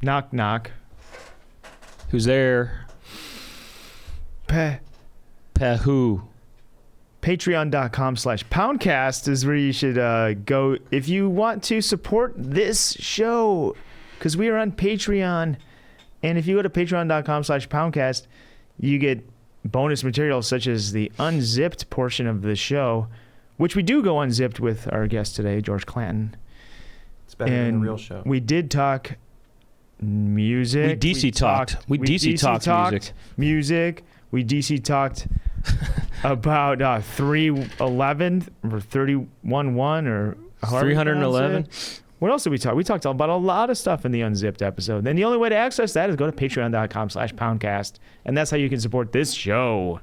Knock, knock. Who's there? Who? Patreon.com/Poundcast is where you should go if you want to support this show, because we are on Patreon. And if you go to patreon.com/Poundcast, you get bonus material such as the unzipped portion of the show, which we do go unzipped with our guest today, George Clanton. It's better than the real show. We did talk music. We DC talked music. We DC talked about 311 or 311 or 311. What else did we talk? We talked about a lot of stuff in the Unzipped episode. And the only way to access that is go to patreon.com/Poundcast. And that's how you can support this show.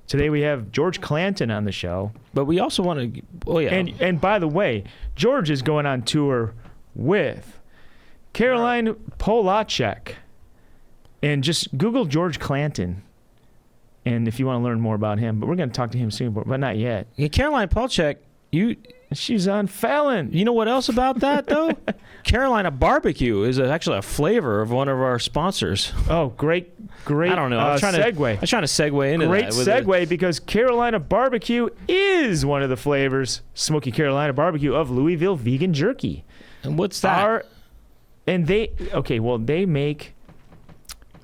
Today we have George Clanton on the show. But we also want to... Oh, yeah. And by the way, George is going on tour with Caroline Polacek. And just Google George Clanton. And if you want to learn more about him. But we're going to talk to him soon, but not yet. Yeah, Caroline Polacek, she's on Fallon. You know what else about that, though? Carolina Barbecue is actually a flavor of one of our sponsors. Oh, great. I don't know. I was trying to segue into Great segue, because Carolina Barbecue is one of the flavors, Smoky Carolina Barbecue, of Louisville Vegan Jerky. And what's that? They make...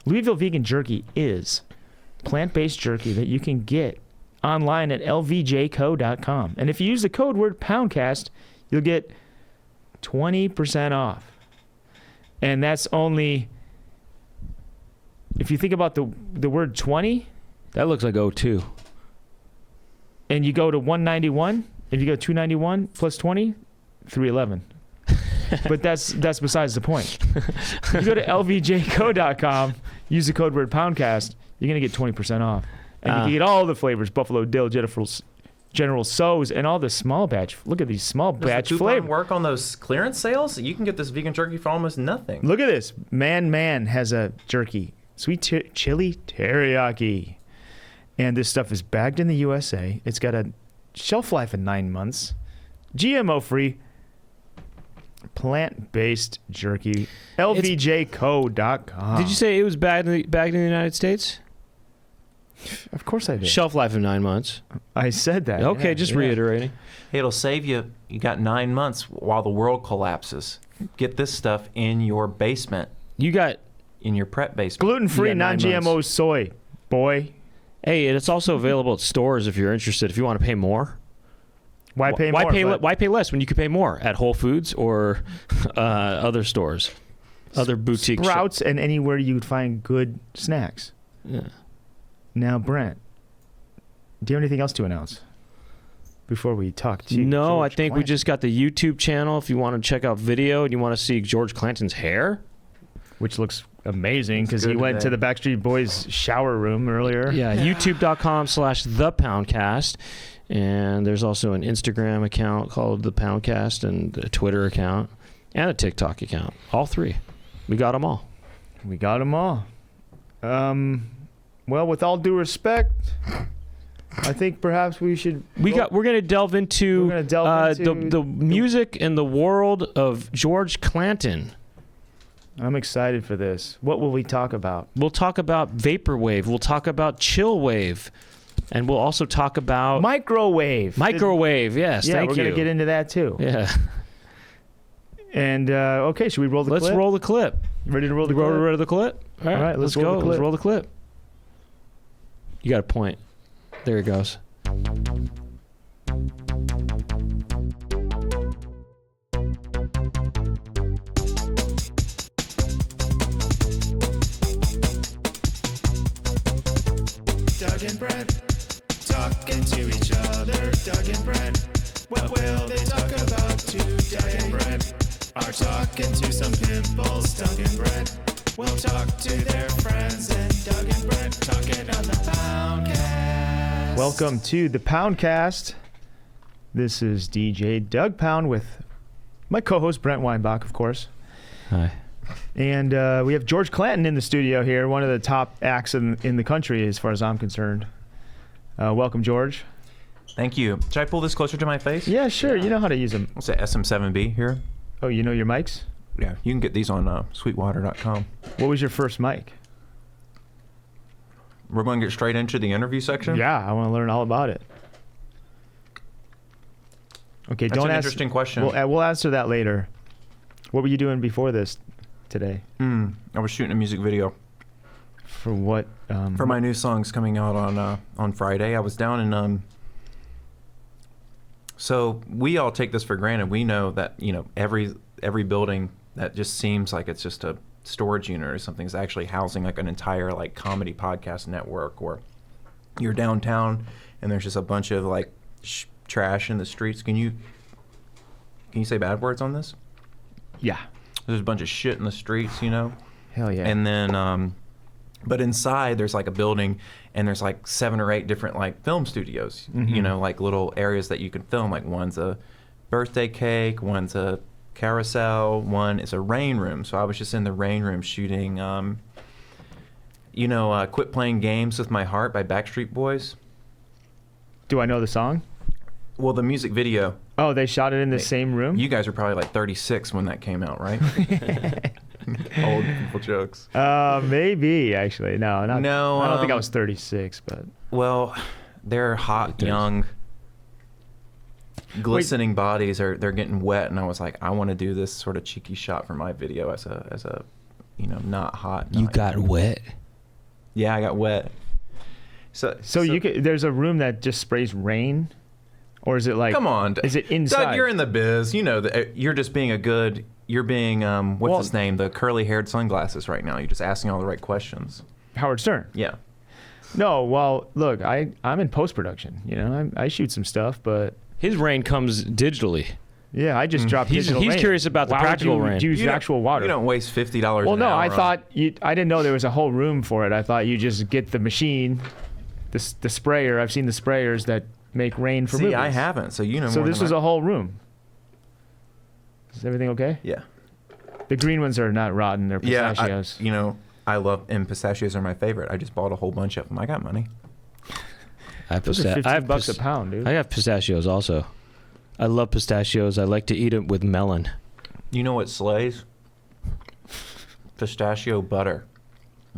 Louisville Vegan Jerky is plant-based jerky that you can get online at lvjco.com. And if you use the code word Poundcast, you'll get 20% off. And that's only, if you think about the word 20. That looks like 02. And you go to 191. If you go 291 plus 20, 311. But that's besides the point. If you go to lvjco.com, use the code word Poundcast, you're going to get 20% off. And you can get all the flavors: Buffalo Dill, General Tso's, and all the small batch. Look at these small batch flavors. Does the coupon work on those clearance sales? You can get this vegan jerky for almost nothing. Look at this. Man has a jerky. Sweet chili teriyaki. And this stuff is bagged in the USA. It's got a shelf life of 9 months. GMO-free. Plant-based jerky. lvjco.com. Did you say it was bagged in the United States? Of course I did. Shelf life of 9 months. I said that. Okay, reiterating. Hey, it'll save you. You got 9 months while the world collapses. Get this stuff in your basement. You got in your prep basement. Gluten-free, non-GMO soy, boy. Hey, and it's also available at stores if you're interested. If you want to pay more. Why pay more? Why pay less when you could pay more at Whole Foods or other stores, other boutique Sprouts, and anywhere you'd find good snacks. Yeah. Now, Brent, do you have anything else to announce before we talk to you? No, George I think Clanton? We just got the YouTube channel. If you want to check out video and you want to see George Clanton's hair, which looks amazing because he went to the Backstreet Boys shower room earlier. Yeah, youtube.com/thepoundcast. And there's also an Instagram account called The Poundcast and a Twitter account and a TikTok account. All three. We got them all. Well, with all due respect, I think perhaps we should... We're going to delve into the music and the world of George Clanton. I'm excited for this. What will we talk about? We'll talk about vaporwave. We'll talk about chillwave. And we'll also talk about... Microwave, yes. Yeah, thank you. We're going to get into that, too. Yeah. And, okay, should we roll the clip? Let's roll the clip. Ready to roll the clip? Ready the clip? All right, let's go. Let's roll the clip. You got a point. There it goes. Doug and Brent talking to each other. Doug and Brent, what will they talk about today? Doug and Brent are talking to some pimples. Doug and Brent will talk to their friends. And Doug and Brent talking on the Poundcast. Welcome to the Poundcast. This is DJ Doug Pound with my co-host Brent Weinbach, of course. Hi. And we have George Clanton in the studio here, one of the top acts in the country as far as I'm concerned. Welcome, George. Thank you. Should I pull this closer to my face? Yeah, sure. Yeah. You know how to use them. What's that, SM7B here? Oh, you know your mics? Yeah, you can get these on sweetwater.com. What was your first mic? We're going to get straight into the interview section. Yeah, I want to learn all about it. Okay, That's an interesting question. We'll answer that later. What were you doing before this today? I was shooting a music video For what? for my new songs coming out on Friday. I was down in so we all take this for granted. We know that every building that just seems like it's just a storage unit or something is actually housing like an entire like comedy podcast network. Or you're downtown and there's just a bunch of like trash in the streets. Can you say bad words on this? Yeah. There's a bunch of shit in the streets, Hell yeah. And then but inside there's like a building and there's like 7 or 8 different like film studios, like little areas that you can film. Like one's a birthday cake, one's a carousel, one is a rain room. So I was just in the rain room shooting Quit Playing Games With My Heart by Backstreet Boys. Do I know the song? Well, the music video. Oh, they shot it in the same room? You guys were probably like 36 when that came out, right? Old people jokes. Maybe actually. No, not. No, I don't think I was 36, but. Well, they're hot, young, glistening bodies. They're getting wet, and I was like, I want to do this sort of cheeky shot for my video as a not hot. You got wet. Yeah, I got wet. So you could. There's a room that just sprays rain, or is it like? Come on, is it inside? Doug, you're in the biz. You know that you're just being a good. You're being what's his name? The curly-haired sunglasses right now. You're just asking all the right questions. Howard Stern. Yeah. No, well, look, I'm in post-production. I shoot some stuff, but His rain comes digitally. yeah, I just dropped He's digital rain. curious about the Why would practical you rain. use actual water? You don't waste $50. Well, an no, hour I on- thought I didn't know there was a whole room for it. I thought you just get the machine, the sprayer. I've seen the sprayers that make rain for See, movies. I haven't. So So more this than was I- a whole room. Is everything okay? Yeah. The green ones are not rotten. They're pistachios. Yeah, I love, and pistachios are my favorite. I just bought a whole bunch of them. I got money. I have, Those are $15 a pound, dude. I have pistachios also. I love pistachios. I like to eat it with melon. You know what slays? Pistachio butter.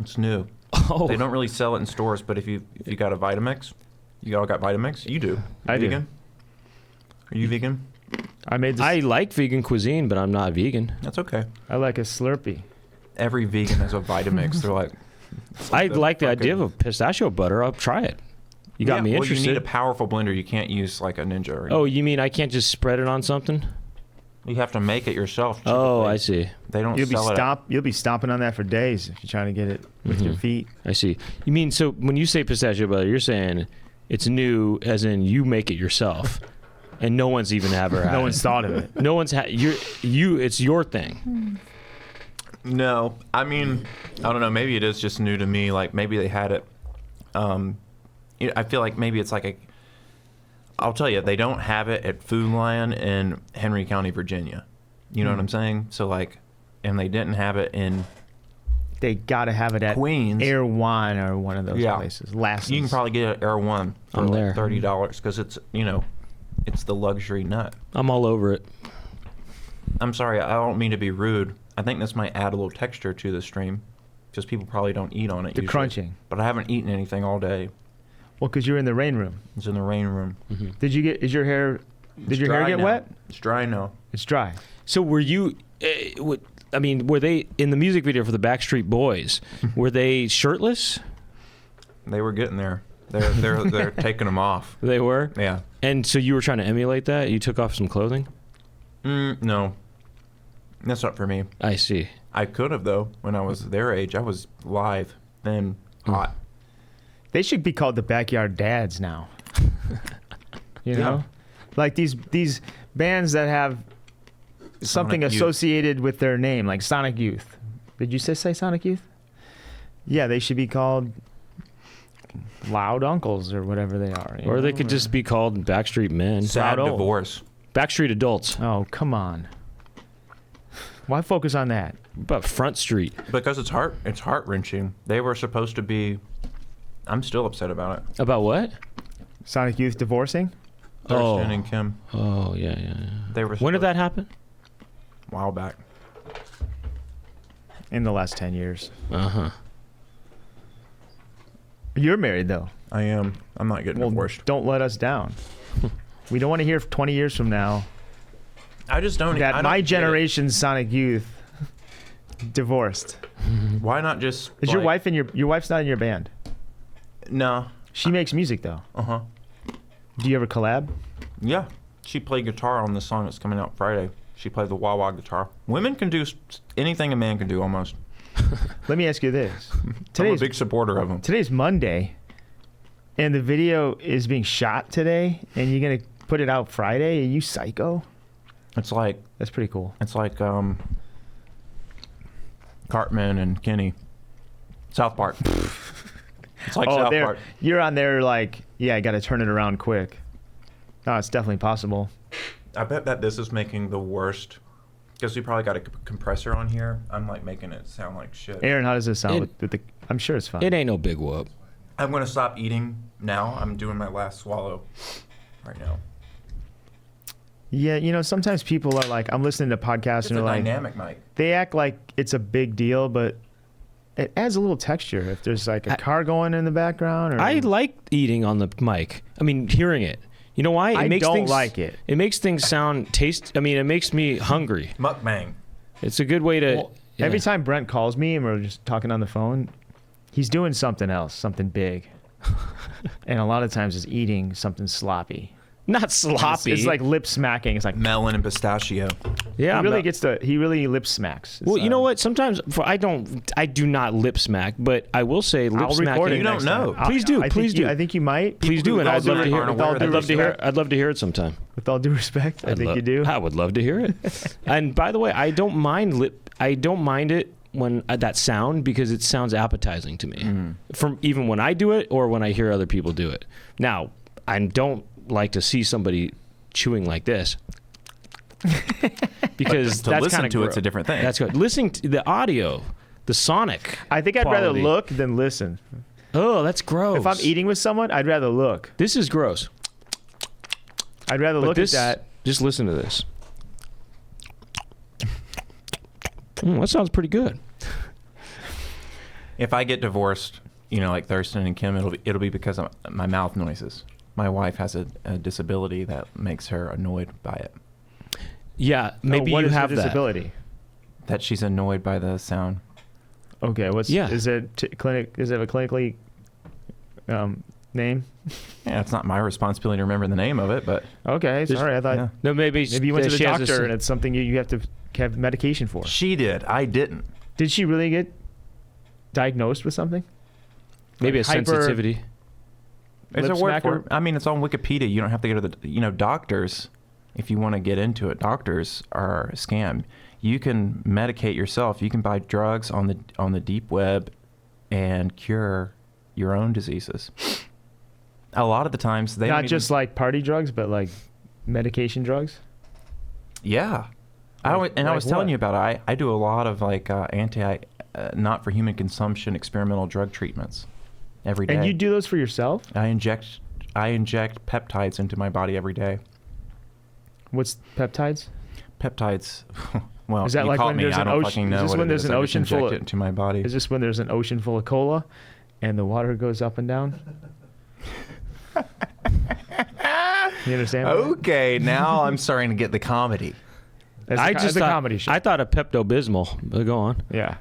It's new. Oh, They don't really sell it in stores, but if you got a Vitamix, you all got Vitamix? You do. I do. Vegan? Are you vegan? I made this. I like vegan cuisine, but I'm not vegan. That's okay. I like a Slurpee. Every vegan has a Vitamix. They're like, I like the fucking- idea of a pistachio butter. I'll try it. You got me well, interested. you need a powerful blender. You can't use like a Ninja. Or Oh, you mean I can't just spread it on something? You have to make it yourself. Oh, typically. I see. They don't You'll be sell it. You'll be stomping on that for days if you're trying to get it with your feet. I see. You mean, so when you say pistachio butter, you're saying it's new as in you make it yourself and no one's even ever had No it. one's thought of it. No one's had you it's your thing. No, I mean, I don't know. Maybe it is just new to me. Like maybe they had it. I feel like maybe it's like I'll tell you, they don't have it at Food Lion in Henry County, Virginia. You know what I'm saying? So like, and they didn't have it in. They got to have it at Queens. Air One or one of those Yeah. places. Last. You can probably get it at Air One for I'm like there. $30 because it's it's the luxury nut. I'm all over it. I'm sorry, I don't mean to be rude. I think this might add a little texture to the stream, because people probably don't eat on it. The usually. crunching. But I haven't eaten anything all day. Well, because you're in the rain room. It's in the rain room. Did you get? Is your hair? Did your hair Dry get now. wet? It's dry now. It's dry. So were you were they in the music video for the Backstreet Boys? Were they shirtless? They were getting there. They're taking them off. They were? Yeah. And so you were trying to emulate that? You took off some clothing? No. That's not for me. I see. I could have though. When I was their age, I was live, then hot. They should be called the Backyard Dads now. You know, like these bands that have something Sonic Youth. associated with their name, like Sonic Youth. Did you say Sonic Youth? Yeah, they should be called Loud Uncles or whatever they are. you Or they know, could just be called Backstreet Men. Sad Proud old. divorce. Backstreet Adults. Oh, come on. Why focus on that? But Front Street. Because it's heart wrenching. They were supposed to be. I'm still upset about it. About what? Sonic Youth divorcing? Oh. Thurston and Kim. Oh, yeah. They were. When did that happen? A while back. In the last 10 years. Uh-huh. You're married, though. I am. I'm not getting divorced. Don't let us down. We don't want to hear 20 years from now I just don't. that I don't my get it. generation's Sonic Youth divorced. Why not just? Is your wife in your wife's not in your band? No. She makes music though. Uh-huh. Do you ever collab? Yeah. She played guitar on the song that's coming out Friday. She played the wah-wah guitar. Women can do anything a man can do almost. Let me ask you this. I'm a big supporter of them. Today's Monday, and the video is being shot today, and you're gonna put it out Friday? Are you psycho? It's like That's pretty cool. Cartman and Kenny. South Park. It's like South Park. You're on there like, yeah, I got to turn it around quick. No, it's definitely possible. I bet that this is making the worst, because we probably got a compressor on here. I'm like making it sound like shit. Aaron, how does this sound with the? I'm sure it's fine. It ain't no big whoop. I'm gonna stop eating now. I'm doing my last swallow right now. Yeah, you know, sometimes people are like, I'm listening to podcasts It's and a they're like, dynamic mic. they act like it's a big deal, but it adds a little texture. If there's like a car going in the background, or I like eating on the mic. I mean, hearing it. You know why? I don't like it. It makes things sound I mean, it makes me hungry. Mukbang. It's a good way to. Well, every time Brent calls me and we're just talking on the phone, he's doing something else, something big. And a lot of times it's eating something sloppy. Not sloppy. It's like lip smacking. It's like Melon and pistachio. yeah. he really lip smacks. It's, Well, you know what? Sometimes I do not lip smack, but I will say lip I'll smacking. record it You don't next know. time. Please do. I Please think do. I think you might. Please do, and I'd love to hear. aren't aware of I'd love to hear. respect. I'd love to hear it sometime. With all due respect, I think you do. I would love to hear it. And by the way, I don't mind it when that sound, because it sounds appetizing to me. From even when I do it or when I hear other people do it. Now, I don't like to see somebody chewing like this, because To that's listen kind of to it's a different thing. That's good. Listening to the audio, the sonic. I think I'd rather quality. look than listen. Oh, that's gross. If I'm eating with someone, I'd rather look. This is gross. I'd rather But look this, at that. just listen to this. That sounds pretty good. If I get divorced, you know, like Thurston and Kim, it'll be because of my mouth noises. My wife has a disability that makes her annoyed by it. Yeah, maybe what you is the have that. disability? That she's annoyed by the sound. Okay, Yeah. is it clinic? Is it a clinically name? Yeah, it's not my responsibility to remember the name of it, but Okay, sorry. I thought yeah. No, maybe you went to the she has a doctor and it's something you have to have medication for. she did. I didn't. Did she really get diagnosed with something? maybe a Like hyper- sensitivity. There's Lip a word for smacker? it. I mean, it's on Wikipedia. You don't have to go to the, doctors. If you want to get into it, doctors are a scam. You can medicate yourself. You can buy drugs on the deep web and cure your own diseases. A lot of the times they Not don't just like party drugs, but like medication drugs. yeah. I was like telling what? you about it. I do a lot of like not for human consumption experimental drug treatments every day. And you do those for yourself? I inject peptides into my body every day. What's peptides? Peptides. Well, Is that you like caught when me. there's I an don't ocean? fucking Is know this what when it there's is. an I just ocean inject full it of? into my body. Is this when there's an ocean full of cola, and the water goes up and down? You understand? Okay, now I'm starting to get the comedy. As a comedy show. I thought a Pepto-Bismol. But go on. Yeah.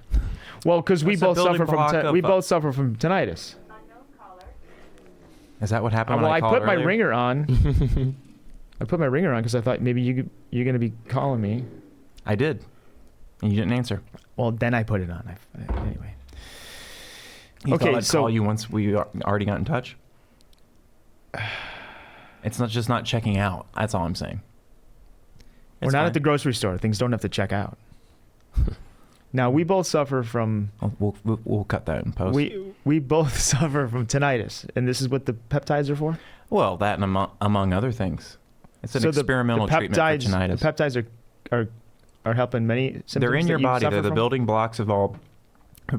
Well, because we That's a both building suffer from block of- we both suffer from tinnitus. Is that what happened Well, when I I called put my earlier? ringer on. I put my ringer on because I thought maybe you're gonna be calling me. I did, and you didn't answer. Well, then I put it on. Anyway. You Okay, thought I'd so- call you once we already got in touch. It's not checking out. That's all I'm saying. We're not at the grocery store. Things don't have to check out. Now we both suffer from We'll cut that in post. we both suffer from tinnitus, and this is what the peptides are for. Well, that and among other things. It's an experimental treatment for tinnitus. The peptides are helping many symptoms. They're in that your you body. suffer They're the from? building blocks of all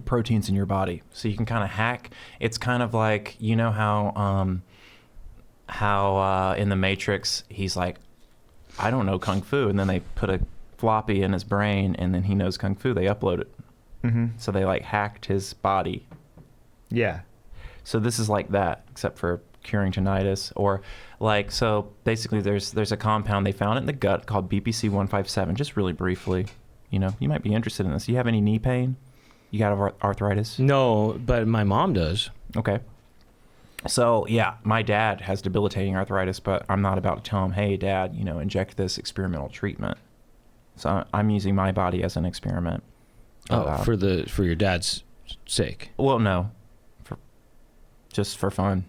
proteins in your body. So you can kind of hack. It's kind of like, you know how in the Matrix he's like, I don't know kung fu, and then they put a floppy in his brain, and then he knows kung fu. They upload it. Mm-hmm. So they like hacked his body. Yeah. So this is like that, except for curing tinnitus. Or like, so basically there's a compound they found in the gut called BPC 157. Just really briefly, you know, you might be interested in this. You have any knee pain? You got arthritis? No, but my mom does. Okay. So yeah, my dad has debilitating arthritis, but I'm not about to tell him, hey dad, you know, inject this experimental treatment. So I'm using my body as an experiment. For your dad's sake. Well, no, just for fun.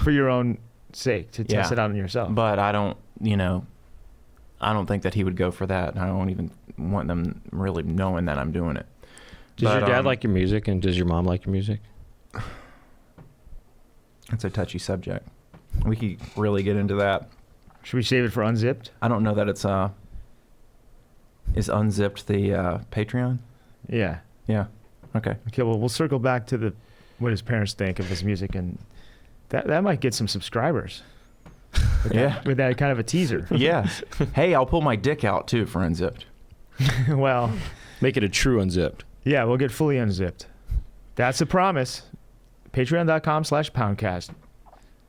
For your own sake, to test Yeah. it out on yourself. But I don't think that he would go for that. I don't even want them really knowing that I'm doing it. Does But, your dad like your music, and does your mom like your music? It's a touchy subject. We could really get into that. Should we save it for Unzipped? I don't know that it's is Unzipped the Patreon? Yeah. Yeah. Okay. Okay, well, we'll circle back to what his parents think of his music, and that might get some subscribers. With that kind of a teaser. Yeah. Hey, I'll pull my dick out too for Unzipped. Well, Make it a true unzipped. yeah, we'll get fully unzipped. That's a promise. Patreon.com/Poundcast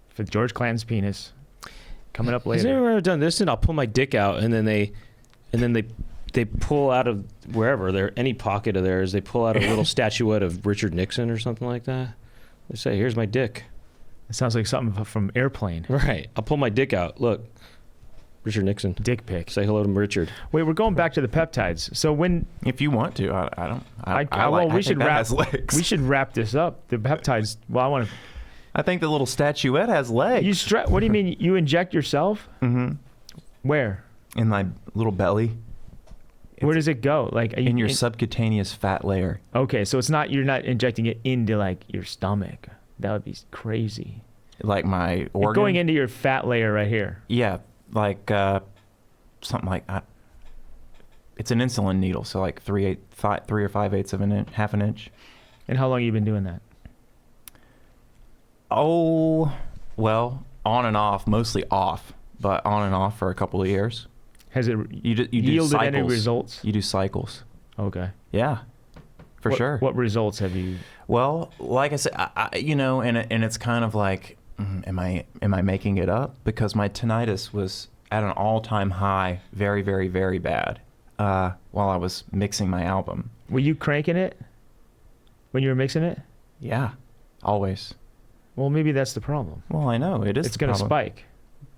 for George Clanton's penis. Coming up Has later. anyone ever done this? And I'll pull my dick out, and then they pull out of wherever any pocket of theirs. They pull out a little statuette of Richard Nixon or something like that. They say, "Here's my dick." It sounds like something from Airplane. Right. I'll pull my dick out. Look, Richard Nixon. Dick pic. Say hello to Richard. Wait, we're going back to the peptides. So when If you want to, I don't. well, we I should think that wrap. has legs. We should wrap this up. The peptides. Well, I want to. I think the little statuette has legs. What do you mean? You inject yourself? Mm-hmm. Where? In my little belly. Where does it go? Like In your subcutaneous fat layer. Okay, so you're not injecting it into like your stomach. That would be crazy. Like my It's organ. going into your fat layer right here. Yeah, like something like it's an insulin needle, so like 3 or 5/8 of an inch, half an inch. And how long have you been doing that? Oh, well, on and off, mostly off, but on and off for a couple of years. Has it You do yielded cycles. any results? You do cycles. Okay. Yeah, for sure. What results have you? Well, like I said, and it's kind of like, am I making it up? Because my tinnitus was at an all-time high, very, very, very bad, while I was mixing my album. Were you cranking it when you were mixing it? Yeah, always. Well, maybe that's the problem. Well, I know it is. It's going to spike.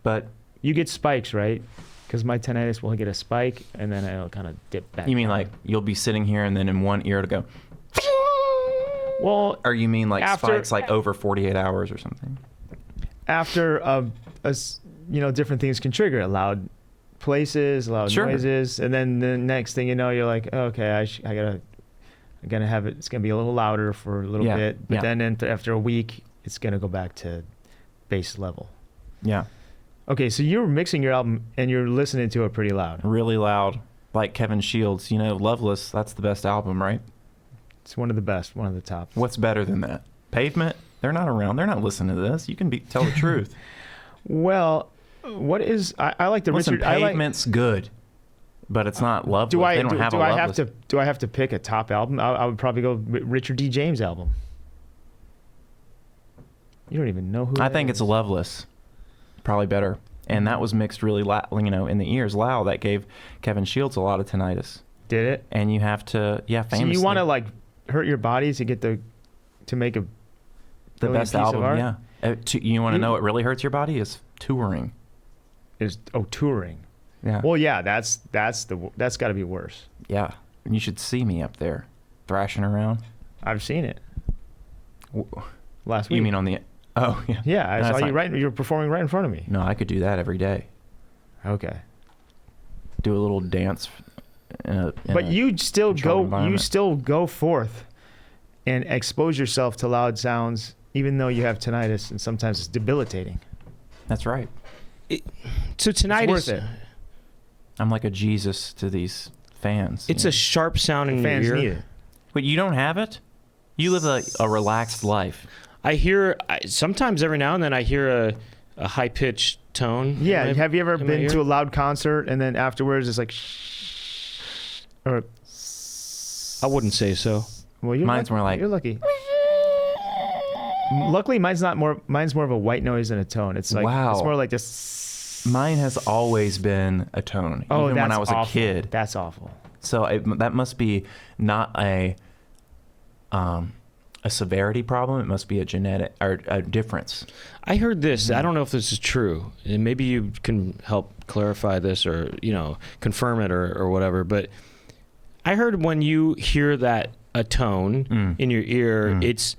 But You get spikes, right? Because my tinnitus will get a spike and then it'll kind of dip back. you mean down. like you'll be sitting here and then in one ear to go, Well, or you mean like After- spikes like over 48 hours or something? after different things can trigger it. Loud places, loud Sure. noises, and then the next thing you know, you're like, okay, I'm gonna have it. It's gonna be a little louder for a little Yeah, bit, but yeah. then after a week, it's gonna go back to base level. Yeah, Okay, so you're mixing your album and you're listening to it pretty loud. really loud, like Kevin Shields. Loveless. That's the best album, right? It's one of the best, one of the top. What's better than that? Pavement? They're not around. They're not listening to this. You can tell the truth. Well, what is I like the Listen, Richard? I like. Pavement's good, but it's not Loveless. Do I they don't have a do I Loveless. have to pick a top album? I would probably go with Richard D. James album. You don't even know who. I that think is. it's a Loveless. Probably better. And that was mixed really loud, in the ears loud. That gave Kevin Shields a lot of tinnitus. Did it? And you have to, So famously. you want to like hurt your body to make a the brilliant best piece of album, art? yeah. You want to You- know what really hurts your body is touring. Is touring. Yeah. Well, yeah, that's got to be worse. Yeah. And you should see me up there thrashing around. I've seen it W- last week. You mean on the? Oh yeah. Yeah, I No, saw it's you not- you were performing right in front of me. No, I could do that every day. Okay. Do a little dance. But you still controlled go environment. forth and expose yourself to loud sounds even though you have tinnitus, and sometimes it's debilitating. That's right. So tonight It's is worth it. I'm like a Jesus to these fans. it's a sharp sound in Fans your need ear. it. But you don't have it. You live a relaxed life. Sometimes every now and then I hear a high pitched tone. Yeah, in my- have you ever in my been ear. to a loud concert and then afterwards it's like or I wouldn't say so. Well, you're Mine's lucky. more like- You're lucky. Luckily, mine's more of a white noise than a tone. It's like Wow. it's more like just. Mine has always been a tone, Oh, even that's when I was awful. a kid. That's awful. So that must be not a severity problem. It must be a genetic or a difference. I heard this. I don't know if this is true, and maybe you can help clarify this or confirm it or whatever. But I heard when you hear that a tone in your ear, it's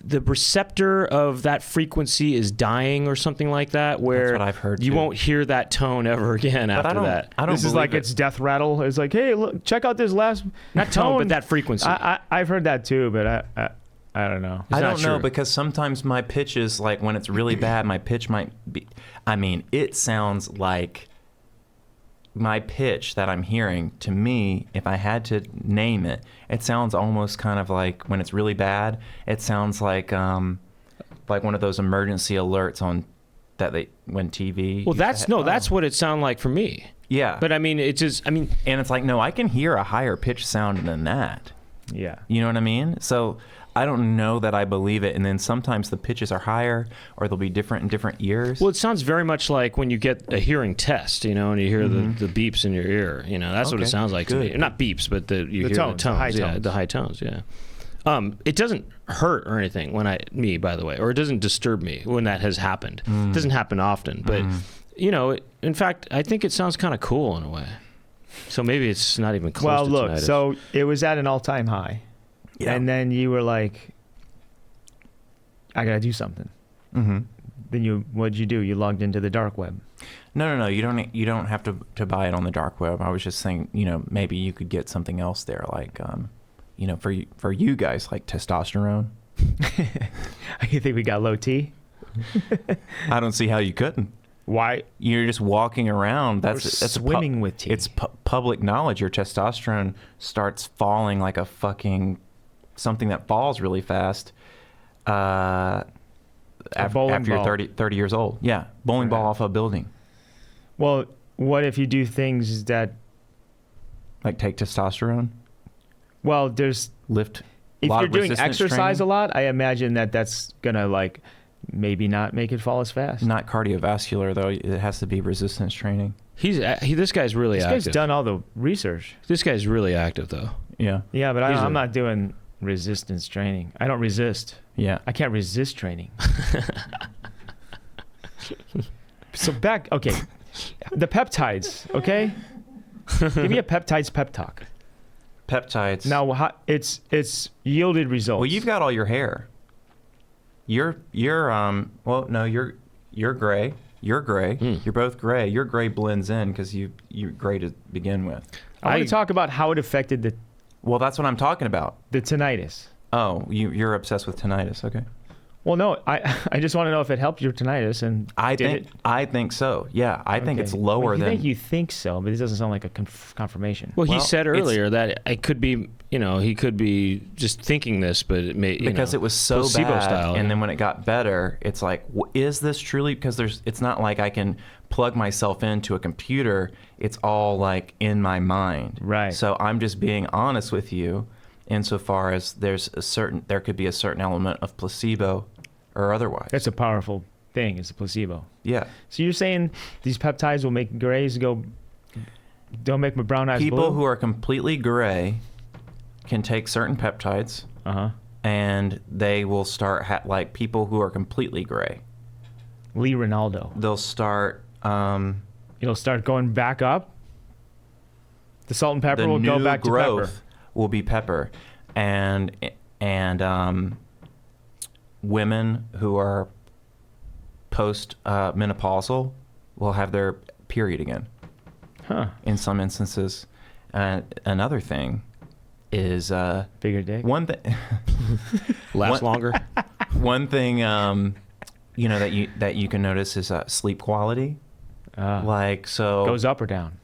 the receptor of that frequency is dying or something like that, where That's what I've heard, you too. won't hear that tone ever again But after that. I don't This is believe like it. it's death rattle. It's like, hey, look, check out this last Not tone, but that frequency. I've heard that too, but I don't know. I not don't know true. because sometimes my pitches, like when it's really bad, my pitch might be. I mean, it sounds like my pitch that I'm hearing to me. If I had to name it, it sounds almost kind of like when it's really bad. It sounds like one of those emergency alerts on that when TV. well, that's what it sounded like for me. Yeah, But I mean, and it's like no, I can hear a higher pitch sound than that. Yeah. You know what I mean? So I don't know that I believe it. And then sometimes the pitches are higher or they'll be different in different ears. Well, it sounds very much like when you get a hearing test, and you hear the beeps in your ear. That's what it Okay, sounds like to me. good. Not beeps, but you hear tones, the the high tones. Yeah, tones. the high tones. Yeah. It doesn't hurt or anything me, by the way, or it doesn't disturb me when that has happened. It doesn't happen often, but in fact, I think it sounds kind of cool in a way. So maybe it's not even close Well, to look, tinnitus. so it was at an all-time high, and then you were like, I gotta do something. Mm-hmm. Then what'd you do? You logged into the dark web. No. You don't have to buy it on the dark web. I was just saying, maybe you could get something else there, like, for you guys, like testosterone. You think we got low T? I don't see how you couldn't. Why? You're just walking around. That's swimming with T. It's public knowledge. Your testosterone starts falling like a fucking something that falls really fast. After you're 30 years old. Yeah, bowling ball off a building. Well, what if you do things that? Like take testosterone, Well, there's lift. if lot you're of doing resistance exercise training. a lot, I imagine that's gonna like maybe not make it fall as fast. Not cardiovascular though. It has to be resistance training. This guy's really This active. guy's done all the research. This guy's really active, though. Yeah. Yeah, but He's I'm not doing resistance training. I don't resist. Yeah. I can't resist training. So okay, the peptides, okay? Give me a peptides pep talk. Peptides. Now, it's yielded results. Well, you've got all your hair. You're gray. You're gray. You're both gray. Your gray blends in because you're gray to begin with. I want to talk about how it affected Well, that's what I'm talking about. the tinnitus. Oh, you're obsessed with tinnitus. Okay. Well, no, I just want to know if it helped your tinnitus, and I did think so. Yeah, I think it's Okay. lower Well, than. You think so, but it doesn't sound like a confirmation. Well, he Well, said it's- earlier that it could be, he could be just thinking this, but it may because it was so placebo bad, style. and then when it got better, it's like, is this truly? Because it's not like I can plug myself into a computer. It's all like in my mind. Right. So I'm just being honest with you, insofar as there could be a certain element of placebo, or otherwise. That's a powerful thing. It's a placebo. Yeah. So you're saying these peptides will make grays don't make my brown eyes People blue? who are completely gray can take certain peptides, and they will start like people who are completely gray. Lee Ronaldo. They'll start. It'll start going back up. The salt and pepper The will new go back to growth pepper. will be pepper, and women who are post menopausal will have their period again. Huh. In some instances, another thing is Bigger dick. one thing. Last longer. One thing that you can notice is sleep quality. Like so Goes up or down?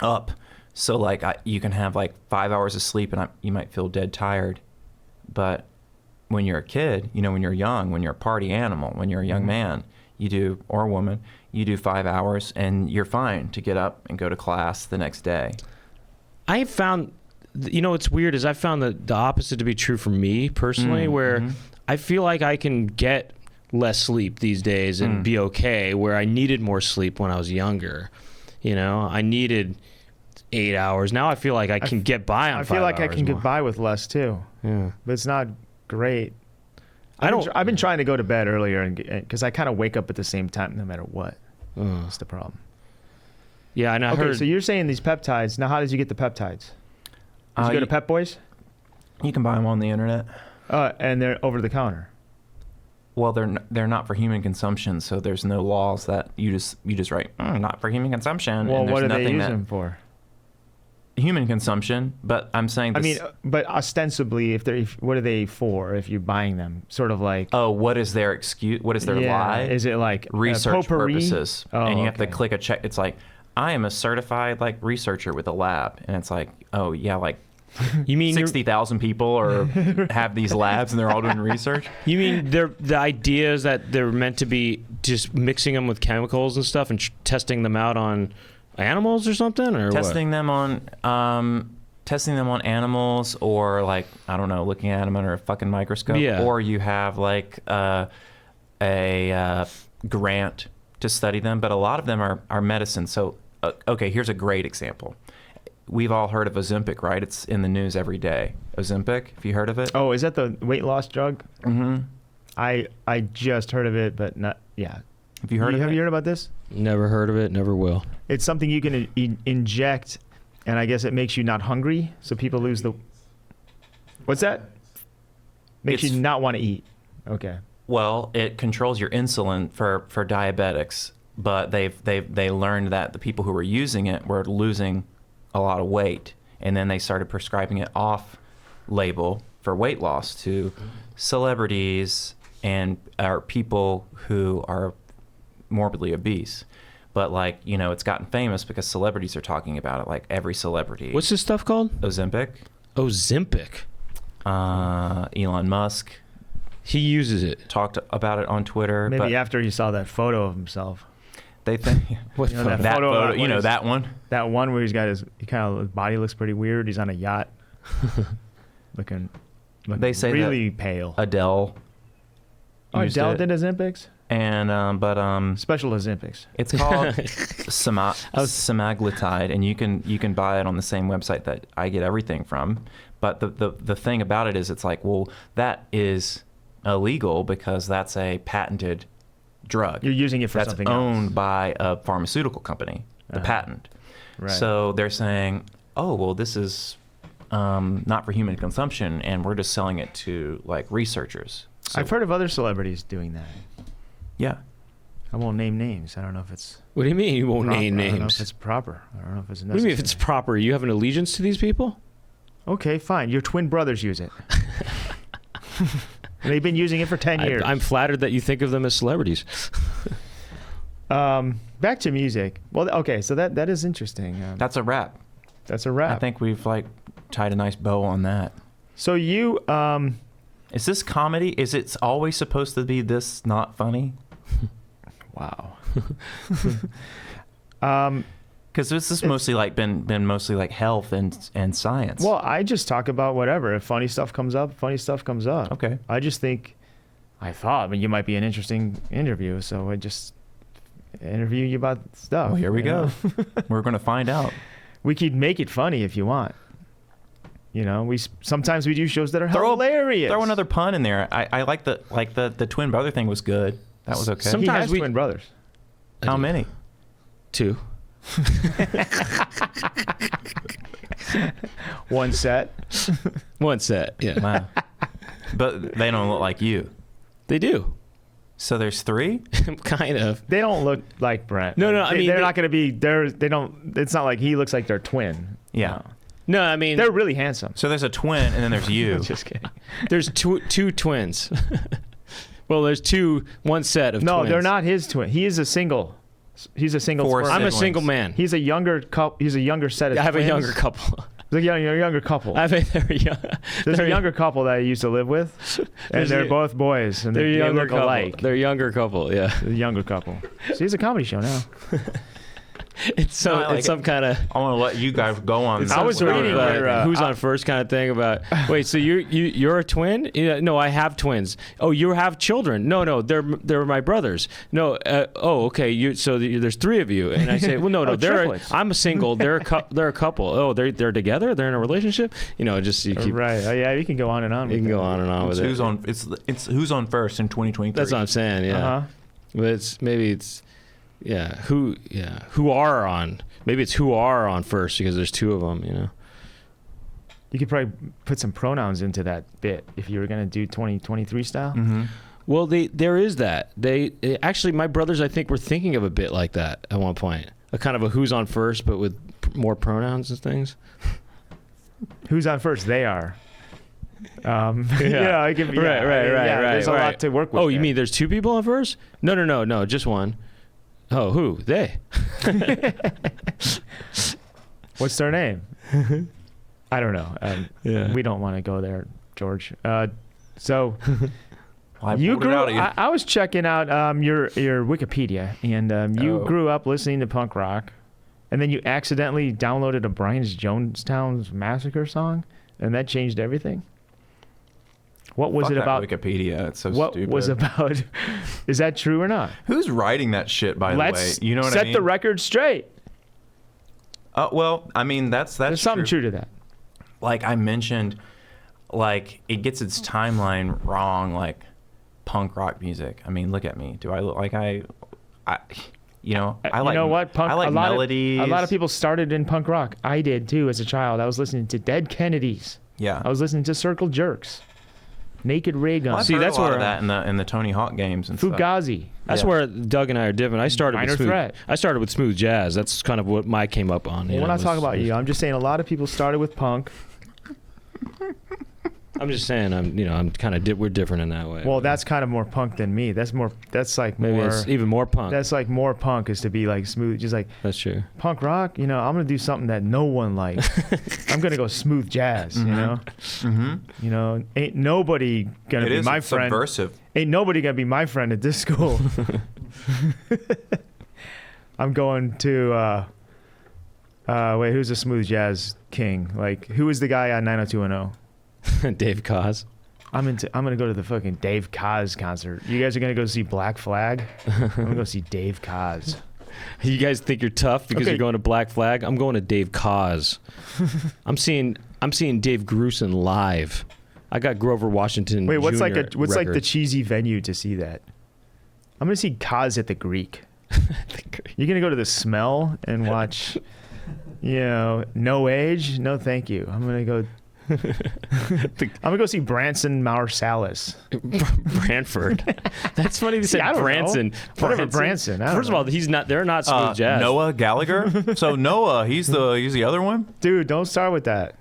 up. So like you can have like 5 hours of sleep and you might feel dead tired, but when you're a kid, when you're young, when you're a party animal, when you're a young man, or a woman, you do 5 hours and you're fine to get up and go to class the next day. I found what's weird is I found the opposite to be true for me personally, where I feel like I can get less sleep these days and be okay, where I needed more sleep when I was younger. I needed 8 hours. Now I feel like I can get by on 5 hours. I feel like I can more. get by with less too. Yeah. But it's not great. I've been trying to go to bed earlier because I kind of wake up at the same time no matter what. That's the problem. Yeah, and I heard. So you're saying these peptides. Now, how did you get the peptides? Did you go to Pep Boys? You can buy them on the internet. And they're over the counter. Well, they're not for human consumption, so there's no laws that you just write not for human consumption. Well, and what do there's they nothing use them for? Human consumption, but I'm saying this, but ostensibly, what are they for? If you're buying them, sort of like, what is their excuse? What is their lie? Is it like research potpourri? purposes? And you have to click a check. It's like, I am a certified researcher with a lab, and it's like, oh yeah, you mean 60,000 people have these labs and they're all doing research? You mean the idea is that they're meant to be just mixing them with chemicals and stuff and testing them out on animals or something, or testing them on animals, or I don't know, looking at them under a fucking microscope. Yeah. Or you have a grant to study them, but a lot of them are medicine. So okay, here's a great example. We've all heard of Ozempic, right? It's in the news every day. Ozempic, have you heard of it? Oh, is that the weight loss drug? Mm-hmm. I just heard of it, but not. Yeah. Have you heard of it? Have you heard about this? Never heard of it. Never will. It's something you can inject, and I guess it makes you not hungry, so people lose the. What's that? Makes you not want to eat. Okay. Well, it controls your insulin for diabetics, but they learned that the people who were using it were losing a lot of weight, and then they started prescribing it off label for weight loss to celebrities and people who are morbidly obese. But it's gotten famous because celebrities are talking about it, every celebrity. What's this stuff called? Ozempic. Elon Musk, he uses it. talked about it on Twitter. Maybe but after he saw that photo of himself. they think What You know, that that photo photo, of that one. That one where his body looks pretty weird. He's on a yacht, looking They say really pale. Adele. used Adele it. did Ozempics? And Special Ozempics. it's called semaglutide, and you can buy it on the same website that I get everything from. But the thing about it is, it's that is illegal because that's a patented drug. You're using it for something that's else. owned by a pharmaceutical company, the patent. Right. So they're saying, oh, well, this is not for human consumption, and we're just selling it to researchers. So, I've heard of other celebrities doing that. yeah. I won't name names. I don't know if it's What do you mean you won't name I don't know if names? it's proper. I don't know if it's necessary. What do you mean if it's proper? You have an allegiance to these people? Okay, fine. Your twin brothers use it. They've been using it for 10 years. I'm flattered that you think of them as celebrities. Back to music. Well, okay, so that is interesting. That's a wrap. That's a wrap. I think we've tied a nice bow on that. So you Is this comedy? Is it always supposed to be this not funny? wow. Because this is mostly been mostly health and science. Well, I just talk about whatever. If funny stuff comes up, funny stuff comes up. Okay. I just think you might be an interesting interview, so I just interview you about stuff. Well, here we go. We're going to find out. We could make it funny if you want. Sometimes we do shows that are Throw hilarious. Throw another pun in there. I like the twin brother thing was good. That was okay. He Sometimes has twin brothers. How many? 2. One set. One set, yeah. Wow. But they don't look like you. They do. So there's 3? Kind of. They don't look like Brent. No, I mean, they're not going to be. They don't. It's not like he looks like their twin. Yeah. No, I mean, They're really handsome. So there's a twin, and then there's you. Just kidding. there's two twins. Well, there's one set of No, twins. they're not his twin. He is a single. He's a single. Four sperm. I'm a siblings. single man. He's a younger couple. He's a younger set of. I have twins. a younger couple. He's a younger couple. They're young. There's they're a younger couple that I used to live with, and they're both boys, and They're they younger look couple. alike. They're younger couple, yeah. The younger couple. See, it's a comedy show now. It's some kind of. I want to let you guys go on. I was sort of, reading where, who's on first kind of thing about. Wait, so you're a twin? Yeah, no, I have twins. Oh, you have children? No, they're my brothers. No, okay. So there's three of you, and I say, well, no, I'm a single. They're a couple. Oh, they're together. They're in a relationship. Just you keep right. Oh, yeah, you can go on and on. You can go on and on with it. It's who's on first in 2023. That's what I'm saying. Yeah, but it's who are on. Maybe it's who are on first because there's two of them. You could probably put some pronouns into that bit if you were gonna do 2023 style. Mm-hmm. Well, there is that. They actually, my brothers, I think, were thinking of a bit like that at one point. A kind of a who's on first, but with more pronouns and things. Who's on first? They are. Yeah. It can be, right. There's a lot to work with. Oh, you mean there's two people on first? No, just one. Oh, who? They. What's their name? I don't know. We don't want to go there, George. So you grew. I was checking out your Wikipedia, and you grew up listening to punk rock, and then you accidentally downloaded a Brian Jonestown Massacre song, and that changed everything. What was it about? Wikipedia. It's so what stupid. What was about? Is that true or not? Who's writing that shit? By the way, you know what I set mean? the record straight. Well, I mean that's There's something true to that. Like I mentioned, like it gets its timeline wrong. Like punk rock music. I mean, look at me. Do I look like I like. You know what? Punk, I like melodies. A lot of people started in punk rock. I did too as a child. I was listening to Dead Kennedys. Yeah. I was listening to Circle Jerks. Naked Ray Gun. Well, that's where that in the Tony Hawk games and Fugazi. stuff. That's where Doug and I are different. I started with smooth jazz. That's kind of what I came up on. We're not talking about you. I'm just saying a lot of people started with punk. I'm just saying I'm kind of we're different in that way. Well, that's kind of more punk than me. That's like maybe more, it's even more punk. That's like more punk is to be like smooth, just like that's true. Punk rock, I'm gonna do something that no one likes. I'm gonna go smooth jazz, Mm-hmm. Ain't nobody gonna be my friend. Subversive. Ain't nobody gonna be my friend at this school. I'm going to wait, who's the smooth jazz king? Like who is the guy on 90210? Dave Koz. I'm gonna go to the fucking Dave Koz concert. You guys are gonna go see Black Flag? I'm gonna go see Dave Koz. You guys think you're tough because you're going to Black Flag? I'm going to Dave Koz. I'm seeing Dave Grusin live. I got Grover Washington. Wait, what's Jr. like the cheesy venue to see that? I'm gonna see Koz at the Greek. You're gonna go to the Smell and watch, No Age? No, thank you. I'm gonna go. I'm gonna go see Branson Marsalis. Branford. That's funny you said Branson. Whatever Branson. First of all, he's not. They're not smooth jazz. Noah Gallagher. So Noah, he's the other one. Dude, don't start with that.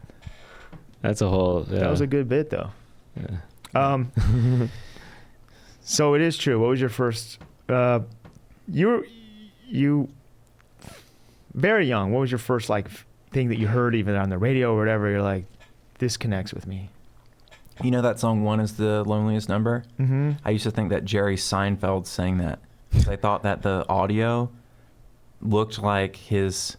That's a whole. Yeah. That was a good bit though. Yeah. So it is true. What was your first? You very young. What was your first thing that you heard even on the radio or whatever? You're like, this connects with me. You know that song "One Is the Loneliest Number"? Mm-hmm. I used to think that Jerry Seinfeld sang that because I thought that the audio looked like his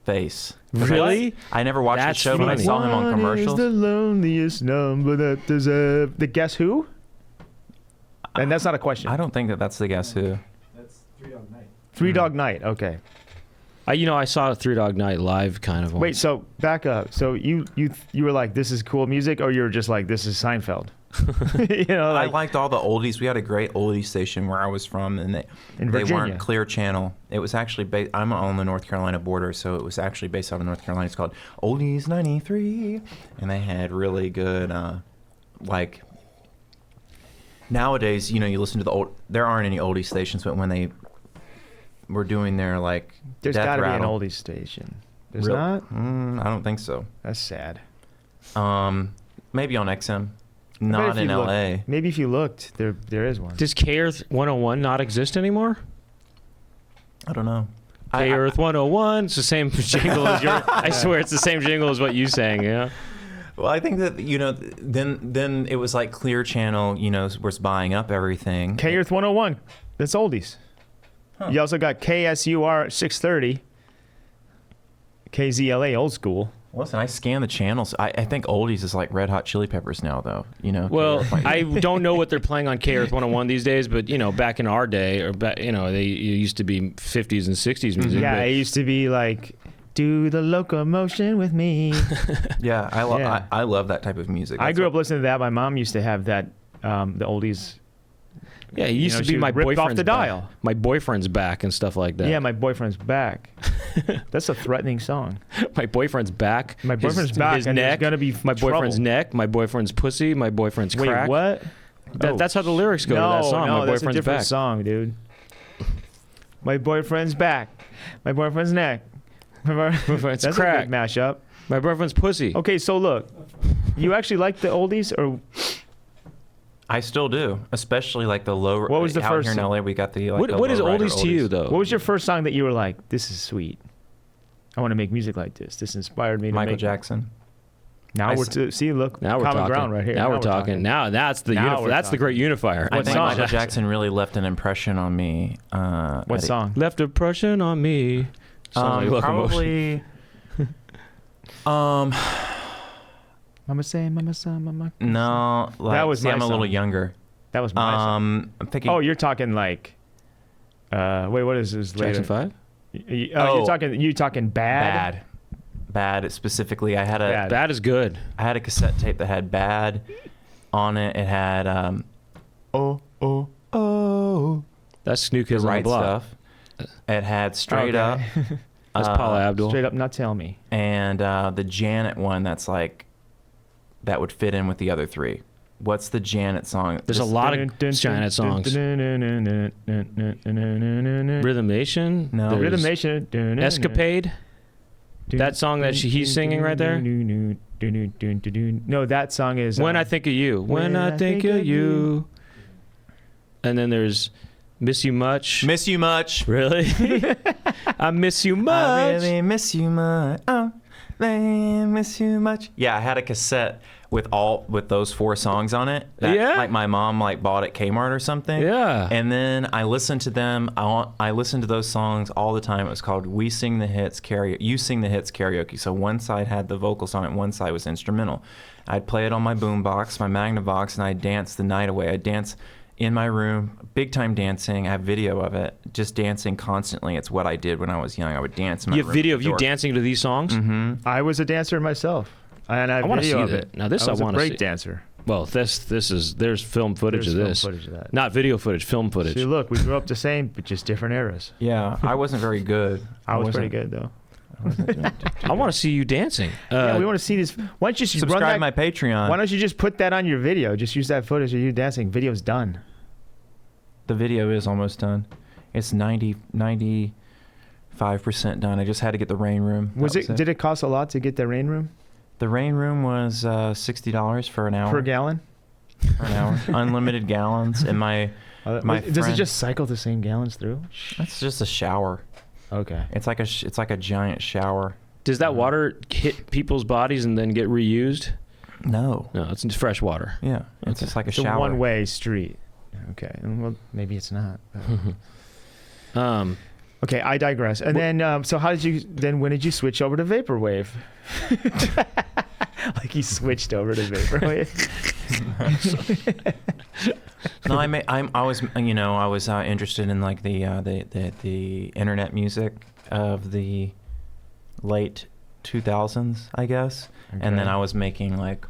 face. Really? I never watched the show, but I saw him on commercials. One is the loneliest number that deserves the Guess Who? And that's not a question. I don't think that's the Guess Who. That's Three Dog Night. Three Dog Night. Okay. I saw Three Dog Night live kind of. Wait, so back up. So you were like, this is cool music, or you were just like, this is Seinfeld? I liked all the oldies. We had a great oldie station where I was from, and they weren't Clear Channel. It was actually I'm on the North Carolina border, so it was actually based out of North Carolina. It's called Oldies 93, and they had really good nowadays, you listen to the old. There aren't any oldie stations, but when they were doing their there's got to be an oldie station. There's not. I don't think so. That's sad. Maybe on XM, not in LA. Maybe if you looked, there is one. Does K Earth 101 not exist anymore? I don't know. K Earth 101. It's the same jingle as your. I swear it's the same jingle as what you sang. Yeah. Well, I think that then it was like Clear Channel, was buying up everything. K Earth 101. That's oldies. Huh. You also got KSUR 630. KZLA old school. Listen, I scan the channels. I think oldies is like Red Hot Chili Peppers now, though. You know. Well, I don't know what they're playing on K Earth 101 these days, but you know, back in our day, or back, you know, they used to be 50s and 60s music. Yeah, but it used to be like, do the locomotion with me. yeah, Yeah. I love that type of music. I That's grew up listening to that. My mom used to have that, the oldies. yeah, it used know, to she be my ripped off boyfriend's the dial. back. My boyfriend's back and stuff like that. Yeah, my boyfriend's back. That's a threatening song. My boyfriend's back. My boyfriend's back, His and there's neck. gonna be my boyfriend's trouble. neck. My boyfriend's pussy. My boyfriend's Wait, crack. what? That's how the lyrics go no, to that song. No, My that's a boyfriend's different back. song, dude. My boyfriend's back. My boyfriend's neck. boyfriend's That's crack. a good mashup. My boyfriend's pussy. Okay, so look, you actually like the oldies, or I still do, especially like the low. What was the out first here in song? LA? We got the like, the what is lowrider oldies to you though? what was your first song that you were like, this is sweet? I want to make music like this. This inspired me to Michael make. Jackson. Now I we're s- to see, look, Now we're common talking. ground right here. Now we're talking. Now that's the Now we're that's the great unifier. I What think song? Michael Jackson really left an impression on me. What at- song? Left impression on me. Sounds like Locomotion. Probably. Mama say, mama son, mama. No, like, That was see, my I'm a little song. younger. That was my song. I'm thinking. Oh, you're talking like. Wait, what is this later? Jackson 5? Oh, you're talking bad. Bad. Specifically, I had a Bad. That is good. I had a cassette tape that had Bad on it. It had oh That's New the Kids on the right Block. stuff. It had Straight Okay. Up. That's Paula Abdul. Straight up, not tell me. And the Janet one that's like that would fit in with the other three. What's the Janet song? There's a lot of Janet songs. Rhythm Nation. No. There's Rhythm Nation. Escapade. That song that he's singing right there. No, that song is When I Think of You. When I Think of You. And then there's Miss You Much. Miss You Much. Really? I miss you much. I really miss you much. Oh, I miss you much. Yeah, I had a cassette with those 4 songs on it. Yeah? Like my mom bought at Kmart or something. Yeah. And then I listened to them. I listened to those songs all the time. It was called We Sing the Hits Karaoke. You Sing the Hits Karaoke. So one side had the vocals on it, one side was instrumental. I'd play it on my boombox, my Magnavox, and I'd dance the night away. I'd dance in my room, big time dancing. I have video of it, just dancing constantly. It's what I did when I was young. I would dance in my You room. have video of with you the door. dancing to these songs? Mm-hmm. I was a dancer myself, and I have wanna video see of that. it. Now this I was I wanna a break see. dancer. Well, there's film footage There's of film this. footage of that. Not video footage, film footage. See, look, we grew up the same, but just different eras. Yeah, I wasn't very good. I was pretty wasn't- good though. I wasn't doing too I want to see you dancing. Yeah, we want to see this. Why don't you just subscribe run to my that? Patreon. Why don't you just put that on your video? Just use that footage of you dancing. Video's done. The video is almost done. It's 95% done. I just had to get the rain room. Was it? Did it cost a lot to get the rain room The rain room was $60 for an hour. per gallon? Per an hour. Unlimited gallons. And my My Does it friend- just cycle the same gallons through? that's just a shower. Okay. It's like a giant shower. Does that water hit people's bodies and then get reused? No. No, it's fresh water. Yeah. It's Okay. just like a It's shower. a one-way street. Okay. Well, maybe it's not. Okay, I digress. And then, so how did you? Then when did you switch over to vaporwave? Like he switched over to vaporwave. No, I was interested in like the internet music of the late 2000s, I guess. And then I was making like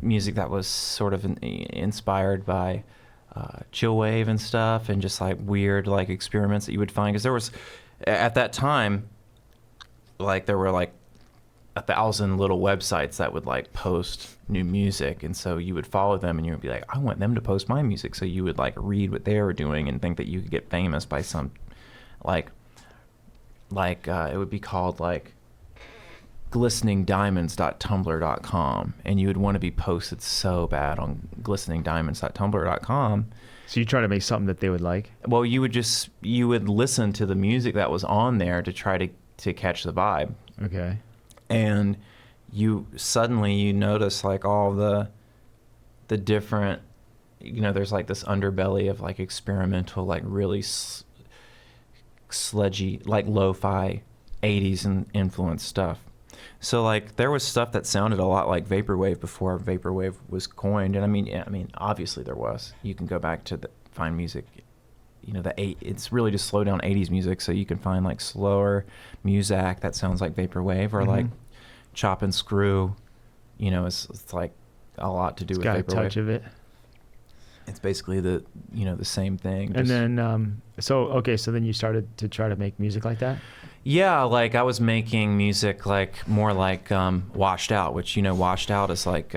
music that was sort of inspired by chillwave and stuff, and just like weird like experiments that you would find, because there was at that time like there were like 1,000 little websites that would like post new music, and so you would follow them and you would be like, I want them to post my music. So you would like read what they were doing and think that you could get famous by some like it would be called like glisteningdiamonds.tumblr.com, and you would want to be posted so bad on glisteningdiamonds.tumblr.com. So you try to make something that they would like. Well, you would listen to the music that was on there to try to catch the vibe. Okay. And you suddenly notice like all the different, there's like this underbelly of like experimental, like really sludgy, like lo-fi 80s and influenced stuff. So like there was stuff that sounded a lot like vaporwave before vaporwave was coined, and I mean obviously there was. You can go back to find music, it's really just slow down 80s music, so you can find like slower music that sounds like vaporwave, or like chop and screw, it's like a lot to do with got vaporwave. a touch of it. It's basically the same thing. And then so then you started to try to make music like that? Yeah, like I was making music like more like Washed Out, which Washed Out is like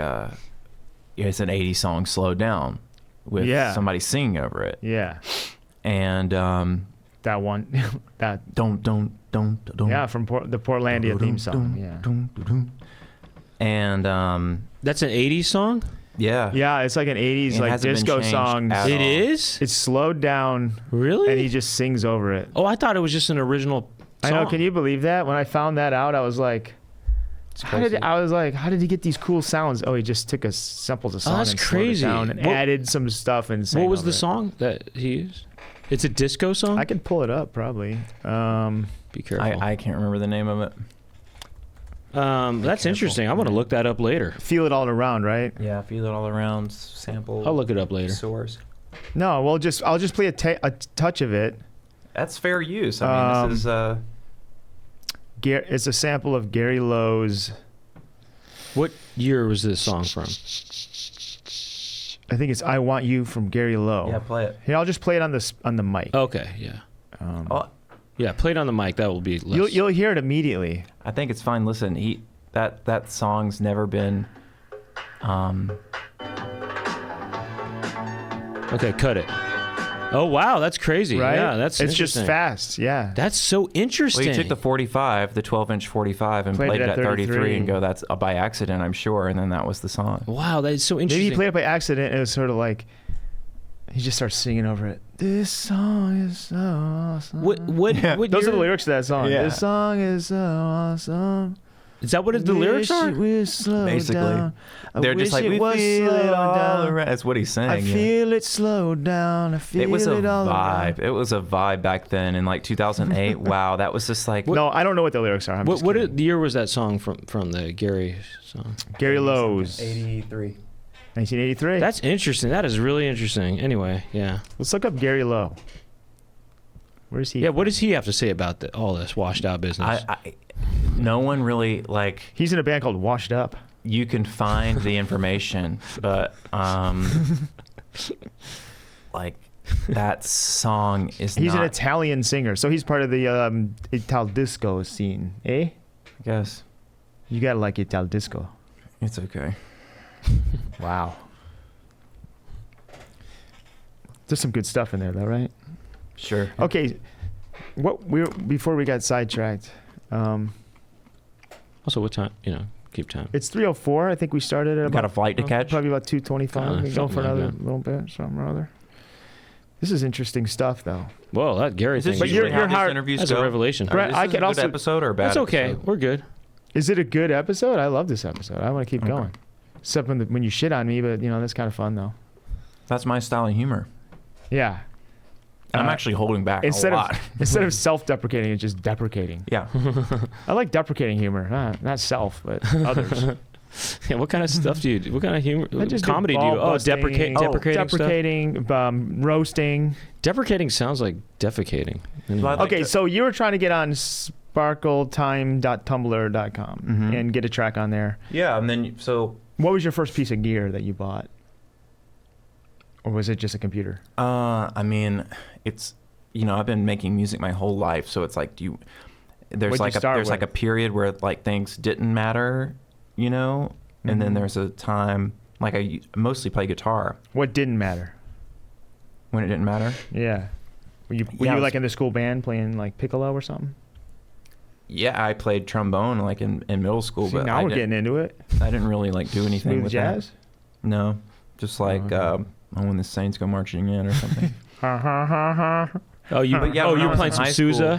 it's an 80s song slowed down with somebody singing over it. Yeah. And that one that don't yeah, from the Portlandia theme song. Yeah. And That's an 80s song? yeah. Yeah, it's like an 80s It like hasn't been disco changed song. at It all. is? It's slowed down Really? and he just sings over it. Oh, I thought it was just an original I song. know, can you believe that? When I found that out, I was like, how did he get these cool sounds? Oh, he just took samples of song that's and slowed it crazy. down and added some stuff and sang What was over the it. song that he used? It's a disco song? I could pull it up probably. Be careful. I can't remember the name of it. That's careful. interesting. I'm going to look that up later. Feel It All Around, right? Yeah, Feel It All Around sample. I'll look it up later. Source. No, well, I'll just play a touch of it. That's fair use. I mean, this is It's a sample of Gary Lowe's. What year was this song from? I think it's "I Want You" from Gary Lowe. yeah. Play it. Here, I'll just play it on the mic. Okay, yeah. Oh, Yeah, play it on the mic. That will be less. You'll hear it immediately. I think it's fine. Listen, that song's never been. Okay, cut it. Oh, wow, that's crazy. Right? Yeah, that's it's just interesting. fast. Yeah. That's so interesting. Well, you took the 45, the 12-inch 45, and played it at 33 and go, that's by accident, I'm sure, and then that was the song. Wow, that is so Maybe interesting. he played it by accident. And it was sort of like he just starts singing over it. This song is so awesome. What Those year? are the lyrics to that song. Yeah. This song is so awesome. Is that what the lyrics Wish are? it was slowed Basically. down. I They're just wish like, it we was feel it slowed all down. around. That's what he's saying. I yeah. feel it slowed down. I feel It was a it all vibe. around. It was a vibe back then in like 2008. Wow, that was just like No, I don't know what the lyrics are. I'm just What kidding. year was that song from the Gary song? Gary Lowe's 83. 1983. That's interesting. That is really interesting. Anyway, yeah. Let's look up Gary Lowe. Where's he? Yeah, what does he have to say about all this washed out business? No one really like. He's in a band called Washed Up. You can find the information, but like that song is. He's not, an Italian singer, so he's part of the Ital disco scene. Eh? I guess You gotta like Ital disco. it's okay. Wow. There's some good stuff in there, though, right? Sure. Okay. Before we got sidetracked, Also, what time? Keep time. it's 3:04. I think we started at Got about a flight to catch. probably about 2:25. We go something for like another that. little bit, something or other. This is interesting stuff, though. Well, that Gary Is thing. this But usually you're how these hard- interviews That's go? a revelation. Brett, Is I this could a also- good episode or a bad? That's okay. episode? We're good. Is it a good episode? I love this episode. I want to keep Okay. going. Except when you shit on me, but that's kind of fun though. That's my style of humor. Yeah. And I'm Uh, actually holding back Instead a lot. of self-deprecating, it's just deprecating. Yeah. I like deprecating humor, not self, but others. Yeah, what kind of stuff do you do? What kind of humor? I just Comedy do you? ball Oh, busting. deprecating stuff? Deprecating, roasting. Deprecating sounds like defecating. Well, I like Okay, to- so you were trying to get on sparkletime.tumblr.com Mm-hmm. and get a track on there. Yeah, and then so What was your first piece of gear that you bought? Or was it just a computer? I mean, it's I've been making music my whole life, so it's like there's What'd like you a start there's like a with? period where like things didn't matter, and then Mhm. there's a time like I mostly play guitar What didn't matter? when it didn't matter. Yeah. Were you Yeah, I was- like in the school band playing like piccolo or something? Yeah, I played trombone like in middle school, See, but now I we're didn't, getting into it. I didn't really like do anything Smooth with jazz? that. No, just like Okay. when the Saints go marching in or something. Ha ha ha ha. Oh, you But yeah, oh when I you were was playing in some high Sousa?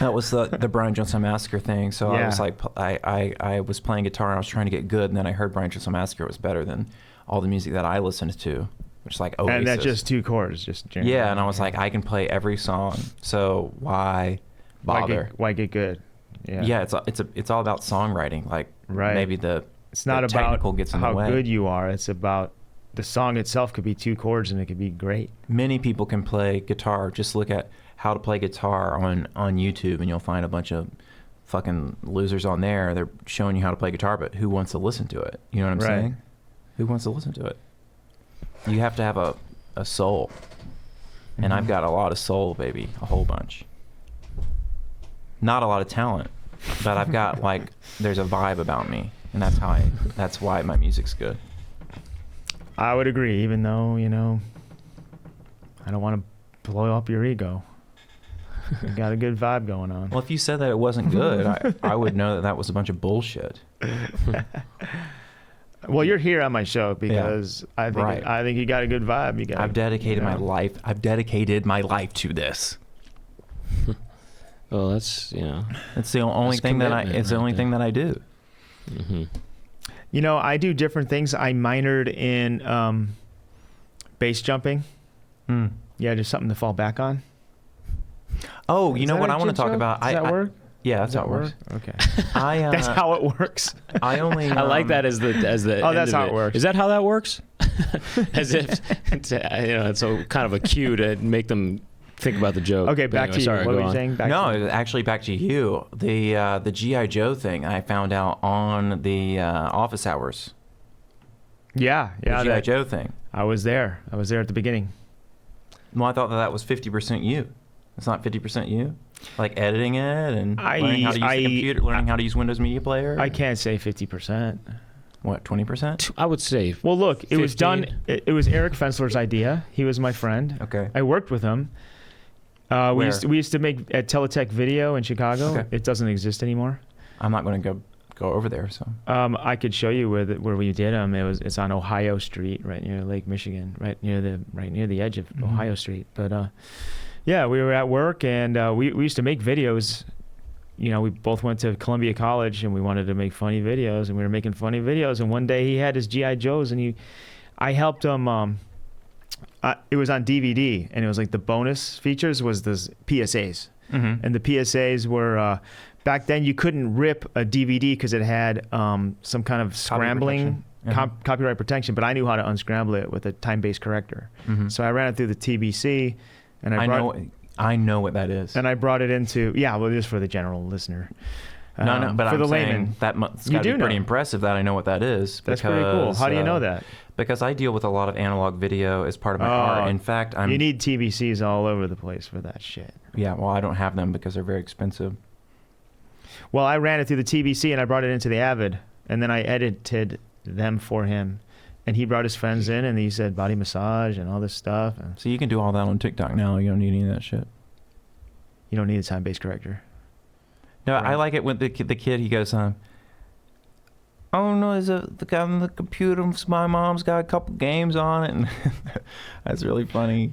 That was the Brian Johnson Massacre thing. So I Yeah. was like, I was playing guitar and I was trying to get good, and then I heard Brian Johnson Massacre was better than all the music that I listened to, which is like Oasis. And that's just two chords, just yeah, and I was like, I can play every song, so why bother? Why get good? Yeah. It's all about songwriting. Like Right. maybe It's not the about technical gets in the how way. good you are. It's about the song itself could be 2 chords and it could be great. Many people can play guitar. Just look at how to play guitar on YouTube, and you'll find a bunch of fucking losers on there. They're showing you how to play guitar, but who wants to listen to it? You know what I'm Right. saying? Who wants to listen to it? You have to have a soul. And I've got a lot of soul, baby. A whole bunch. Not a lot of talent, but I've got there's a vibe about me, and that's why my music's good. I would agree, even though, I don't want to blow up your ego. You got a good vibe going on. Well, if you said that it wasn't good, I would know that was a bunch of bullshit. Well, you're here on my show because I think you got a good vibe. I've dedicated my life. I've dedicated my life to this. Well, that's It's the only thing that I. It's the only thing that I do. Mm-hmm. I do different things. I minored in base jumping. Yeah, just something to fall back on. Oh, you Is know that what a I want to good talk joke? about? Does that work? Yeah, that's Does how it works. Okay. That's That's how it works. I only. I like that as the. Oh, end that's of how it works. Is that how that works? As if it's a kind of a cue to make them think about the joke. Okay, But back anyway, to you. sorry, What go were you on. saying? Actually, back to you. The GI Joe thing I found out on the office hours. Yeah, The GI Joe thing. I was there. I was there at the beginning. Well, I thought that was 50% you. It's not 50% you. Like editing it and learning how to use the computer, learning how to use Windows Media Player. I can't say 50%. What, 20%? I would say. Well, look, it was 15. done. It was Eric Fensler's idea. He was my friend. Okay. I worked with him. We used to make at Teletech Video in Chicago. Okay. It doesn't exist anymore. I'm not going to go over there. So. I could show you where we did them. It's on Ohio Street, right near Lake Michigan, right near the edge of Ohio Street. But yeah, we were at work and we used to make videos. We both went to Columbia College and we wanted to make funny videos, and we were making funny videos. And one day he had his GI Joes, and I helped him. It was on DVD, and it was like the bonus features was the PSAs, and the PSAs were. Back then, you couldn't rip a DVD because it had some kind of scrambling copyright protection, but I knew how to unscramble it with a time-based corrector. So I ran it through the TBC, and I know what that is. And I brought it into just for the general listener. No, but for I'm the saying layman. that's got to be pretty impressive that I know what that is. That's pretty cool. How do you know that? Because I deal with a lot of analog video as part of my art. In fact, you need TBCs all over the place for that shit. Yeah, well, I don't have them because they're very expensive. Well, I ran it through the TBC and I brought it into the Avid, and then I edited them for him. And he brought his friends in, and he said body massage and all this stuff. And so you can do all that on TikTok now. You don't need any of that shit. You don't need a time-based corrector. No, right. I like it when the kid, he goes, oh no, there's the guy on the computer. My mom's got a couple games on it. And that's really funny.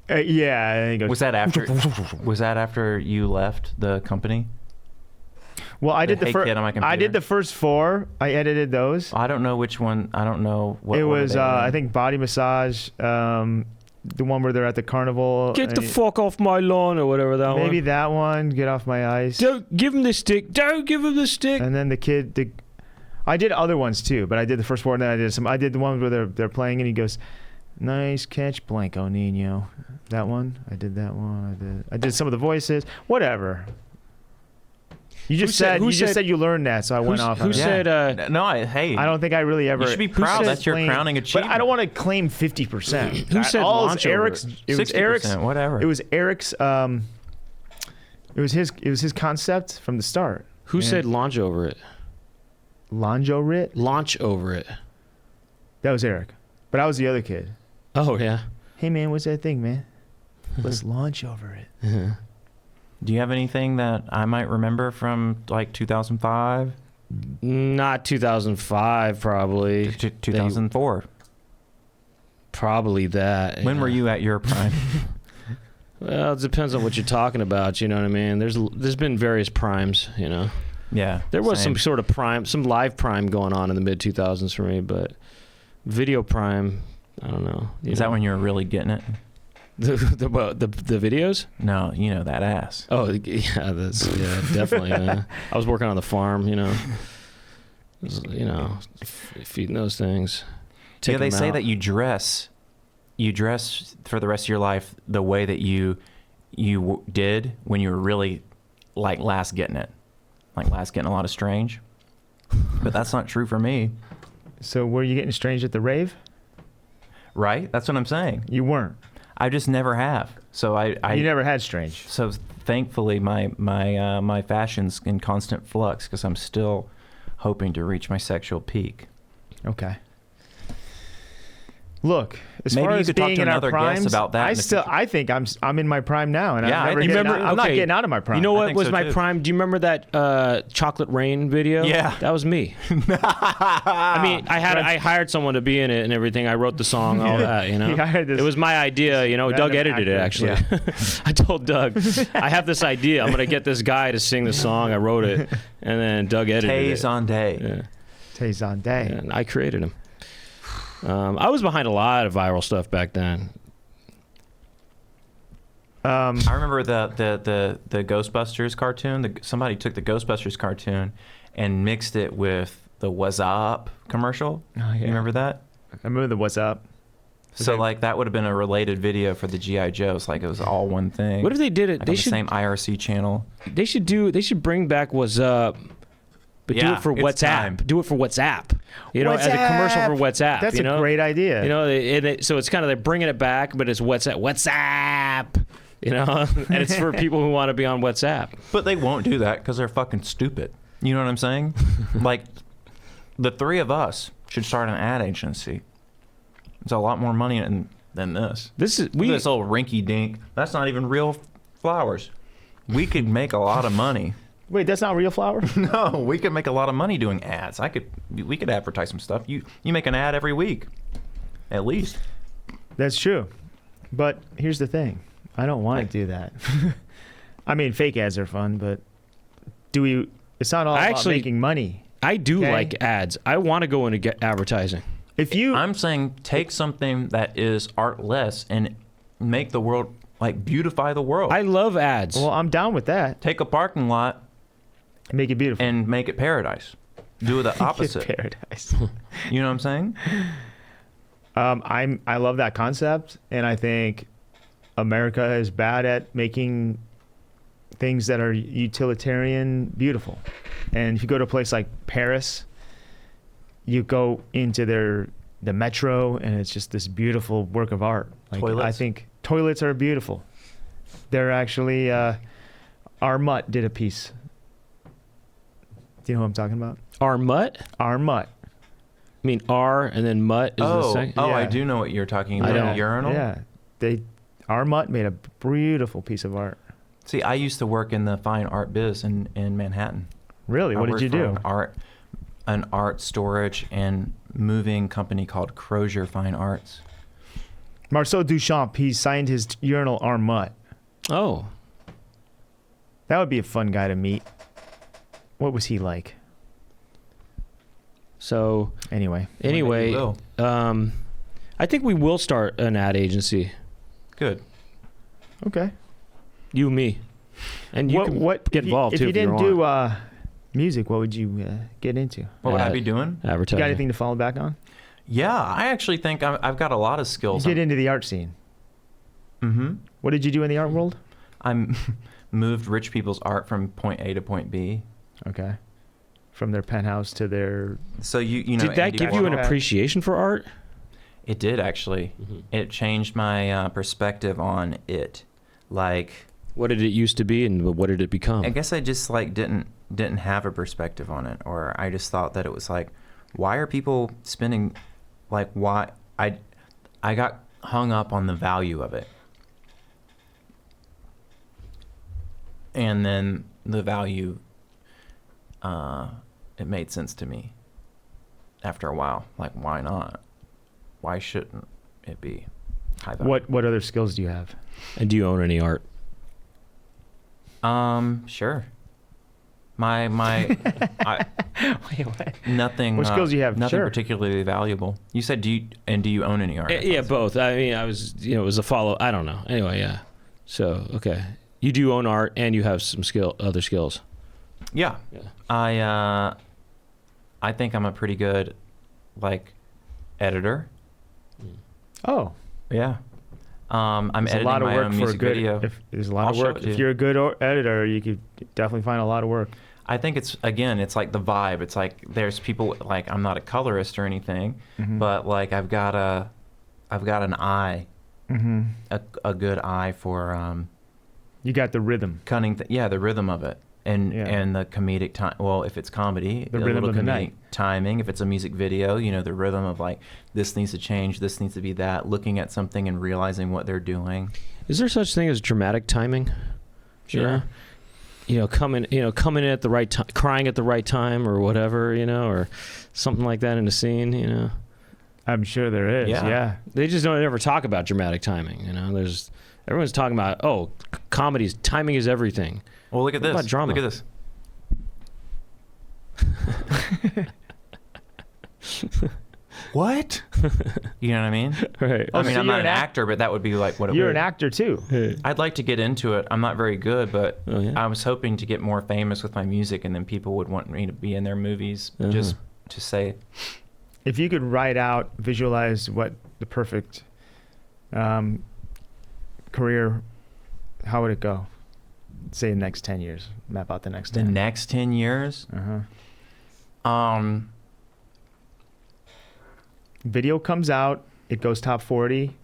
Yeah. And he goes, was that after you left the company? Well, I did the first. Kid on my computer? I did the first 4. I edited those. I don't know which one. I don't know what. It was I think body massage. The one where they're at the carnival. Get the fuck off my lawn or whatever that one. Maybe that one. Get off my ice. Don't give him the stick. Don't give him the stick. And then the kid. I did other ones too, but I did the first 4, and then I did some. I did the one where they're playing, and he goes, "Nice catch, Blanco Nino." That one. I did that one. I did some of the voices. Whatever. You just said you learned that, so I went off. Who said? No, I don't think I really ever. You should be proud. That's your crowning achievement. But I don't want to claim 50%. Who said launch Eric's? It was 60%, Eric's. Whatever. It was Eric's. It was his concept from the start. Who said launch over it? Launch over it. Launch over it. That was Eric, but I was the other kid. Oh yeah. Hey man, what's that thing, man? Let's launch over it. Do you have anything that I might remember from like 2005? Not 2005, probably. 2004. Probably that. When were you at your prime? Well, it depends on what you're talking about. You know what I mean? There's been various primes. Yeah. There was some sort of prime, some live prime going on in the mid 2000s for me, but video prime, I don't know. Is that when you were really getting it? The videos? No, you know that ass. Oh yeah, definitely. Man. I was working on the farm, feeding those things. Yeah, they say out. that you dress for the rest of your life the way that you did when you were really like last getting a lot of strange. But that's not true for me. So were you getting strange at the rave? Right? That's what I'm saying. You weren't. I just never have. So I You never had strange. So thankfully my fashion's in constant flux because I'm still hoping to reach my sexual peak. Okay. Look, as Maybe far you as could talk being to in our another guest primes, about that in the future. I think I'm in my prime now, and Yeah, I'm I never think- getting Remember- out, I'm not okay. getting out of my prime. You know I what think was so, my too. prime? Do you remember that Chocolate Rain video? Yeah. That was me. I mean, I hired someone to be in it and everything. I wrote the song, all that, He hired this It was my idea, Doug random edited it, actor. actually. I told Doug, I have this idea. I'm going to get this guy to sing the song. I wrote it, and then Doug edited Days it. on day. Yeah. Days on day. And I created him. I was behind a lot of viral stuff back then. I remember the Ghostbusters cartoon. Somebody took the Ghostbusters cartoon and mixed it with the What's Up commercial. Oh, yeah. You remember that? I remember the What's Up. So like that would have been a related video for the G.I. Joes. Like it was all one thing. What if they did it? Like They on the should. same IRC channel. They should bring back What's Up, but do Yeah, it for it's WhatsApp. time. Do it for WhatsApp. As a commercial for WhatsApp. That's a great idea. So it's kind of they're bringing it back, but it's WhatsApp. WhatsApp. And it's for people who want to be on WhatsApp. But they won't do that because they're fucking stupid. You know what I'm saying? Like the three of us should start an ad agency. It's a lot more money than this. This old rinky dink. That's not even real flowers. We could make a lot of money. Wait, that's not real flour? No, we could make a lot of money doing ads. We could advertise some stuff. You make an ad every week, at least. That's true. But here's the thing. I don't want to do that. I mean, fake ads are fun, but it's not all about making money. I do Okay? like ads. I want to go into get advertising. I'm saying take something that is artless and make the world, like beautify the world. I love ads. Well, I'm down with that. Take a parking lot Make it beautiful. and make it paradise. Do the opposite. Paradise. You know what I'm saying? I love that concept, and I think America is bad at making things that are utilitarian beautiful. And if you go to a place like Paris, you go into the metro, and it's just this beautiful work of art. Like, Toilets. I think toilets are beautiful. They're actually our mutt did a piece. Do you know what I'm talking about? Our mutt? Our mutt. I mean, R and then mutt is the second. I Yeah. do know what you're talking I about. don't. Urinal? Yeah, our mutt made a beautiful piece of art. See, I used to work in the fine art biz in Manhattan. Really, what did you do? An art storage and moving company called Crozier Fine Arts. Marcel Duchamp, he signed his urinal our mutt. Oh. That would be a fun guy to meet. What was he like? So Anyway, One day you will. I think we will start an ad agency. Good. okay. You and me. And you can get involved if too you if you didn't want. do music, what would you get into? What would I be doing? You Advertising. got anything to fall back on? Yeah, I actually think I've got a lot of You skills. get into the art scene. Mm-hmm. What did you do in the art world? I moved rich people's art from point A to point B. Okay. From their penthouse to their... So you know. Did that Andy give you an Warhol? appreciation for art? It did actually. Mm-hmm. It changed my perspective on it. Like, What did it used to be and what did it become? I guess I just like didn't have a perspective on it, or I just thought that it was like, why are people spending, like, why I got hung up on the value of it, and then the value, it made sense to me after a while. Like, why not? Why shouldn't it be high value? What other skills do you have? And do you own any art? Sure. My Wait, what? nothing. What skills do you have? Nothing Sure. particularly valuable. You said do you own any art? Yeah, both. I mean, I was, it was a follow. I don't know. Anyway, yeah. So, okay. You do own art and you have some other skills. Yeah. Yeah. I think I'm a pretty good, editor. Oh. Yeah. I'm There's editing a lot of my work own for a music good. video. There's a lot I'll of show work. it to If you. you're a good editor, you could definitely find a lot of work. I think it's like the vibe. It's like there's people I'm not a colorist or anything, Mm-hmm. but I've got an eye, Mm-hmm. a good eye for You got the rhythm. cunning. The rhythm of it, and Yeah. and the comedic time. Well, if it's comedy, The a rhythm little of the comedic night. timing. If it's a music video, the rhythm of this needs to change, this needs to be that. Looking at something and realizing what they're doing. Is there such thing as dramatic timing? Sure. Coming in at the right time, crying at the right time, or whatever, or something like that in a scene. I'm sure there is. Yeah. Yeah. They just don't ever talk about dramatic timing. Everyone's talking about comedies. Timing is everything. Well, look at What this. about drama? Look at this. What? You know what I mean? Right. Oh, I mean, so I'm you're not an an act- actor, but that would be what it You're would. an actor too. I'd like to get into it. I'm not very good, but Oh, yeah? I was hoping to get more famous with my music, and then people would want me to be in their movies Uh-huh. just to say, If you could write out, visualize what the perfect career, how would it go? Say the next 10 years. Map out the next the 10. next 10 years, Video comes out, it goes top 40.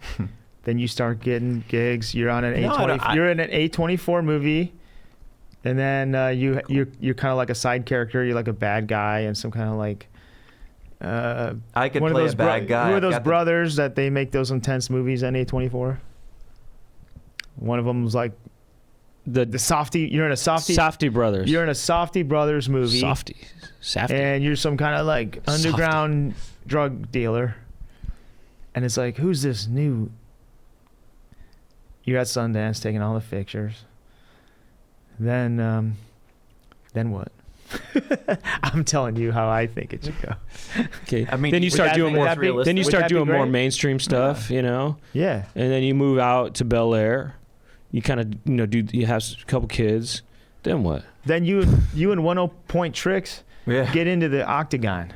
Then you start getting gigs. You're on an No, I don't- you're in an A24 movie, and then you're kind of like a side character. You're like a bad guy and some kind of I could one play of those a bad guy. Who are I've those got the- brothers that they make those intense movies on A24? One of them was like the softy. You're in a softy. Softy Brothers. You're in a Softy Brothers movie. Softy. And you're some kind of underground drug dealer. And it's like, who's this new? You're at Sundance taking all the pictures. Then what? I'm telling you how I think it should go. Okay. I mean, then you would start that doing be- more. that's realistic? Then you Would start that be doing more great? mainstream stuff. Yeah. And then you move out to Bel Air. You kind of you have a couple kids. Then what? Then you and 10 Point Tricks Yeah. get into the octagon,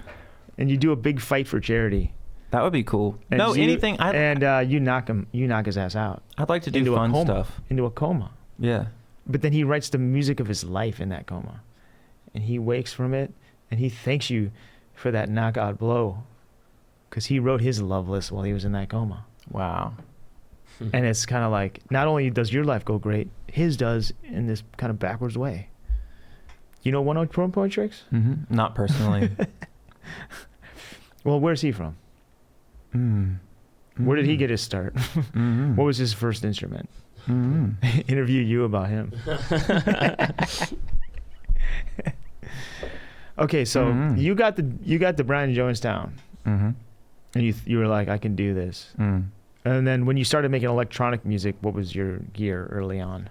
and you do a big fight for charity. That would be cool. And No, you- anything. you knock his ass out I'd like to do into fun a coma. stuff. Into a coma. Yeah. But then he writes the music of his life in that coma, and he wakes from it, and he thanks you for that knockout blow, because he wrote his love list while he was in that coma. Wow. And it's kind of like, not only does your life go great, his does in this kind of backwards way. You know 10 Point Tricks? Mm-hmm. Not personally. Well, where's he from? Where did he get his start? Mm-hmm. What was his first instrument? Mm-hmm. Interview you about him. Okay, so Mhm. you got the Brian Jonestown, Mm-hmm. and you were like, I can do this. Mm. And then when you started making electronic music, what was your gear early on?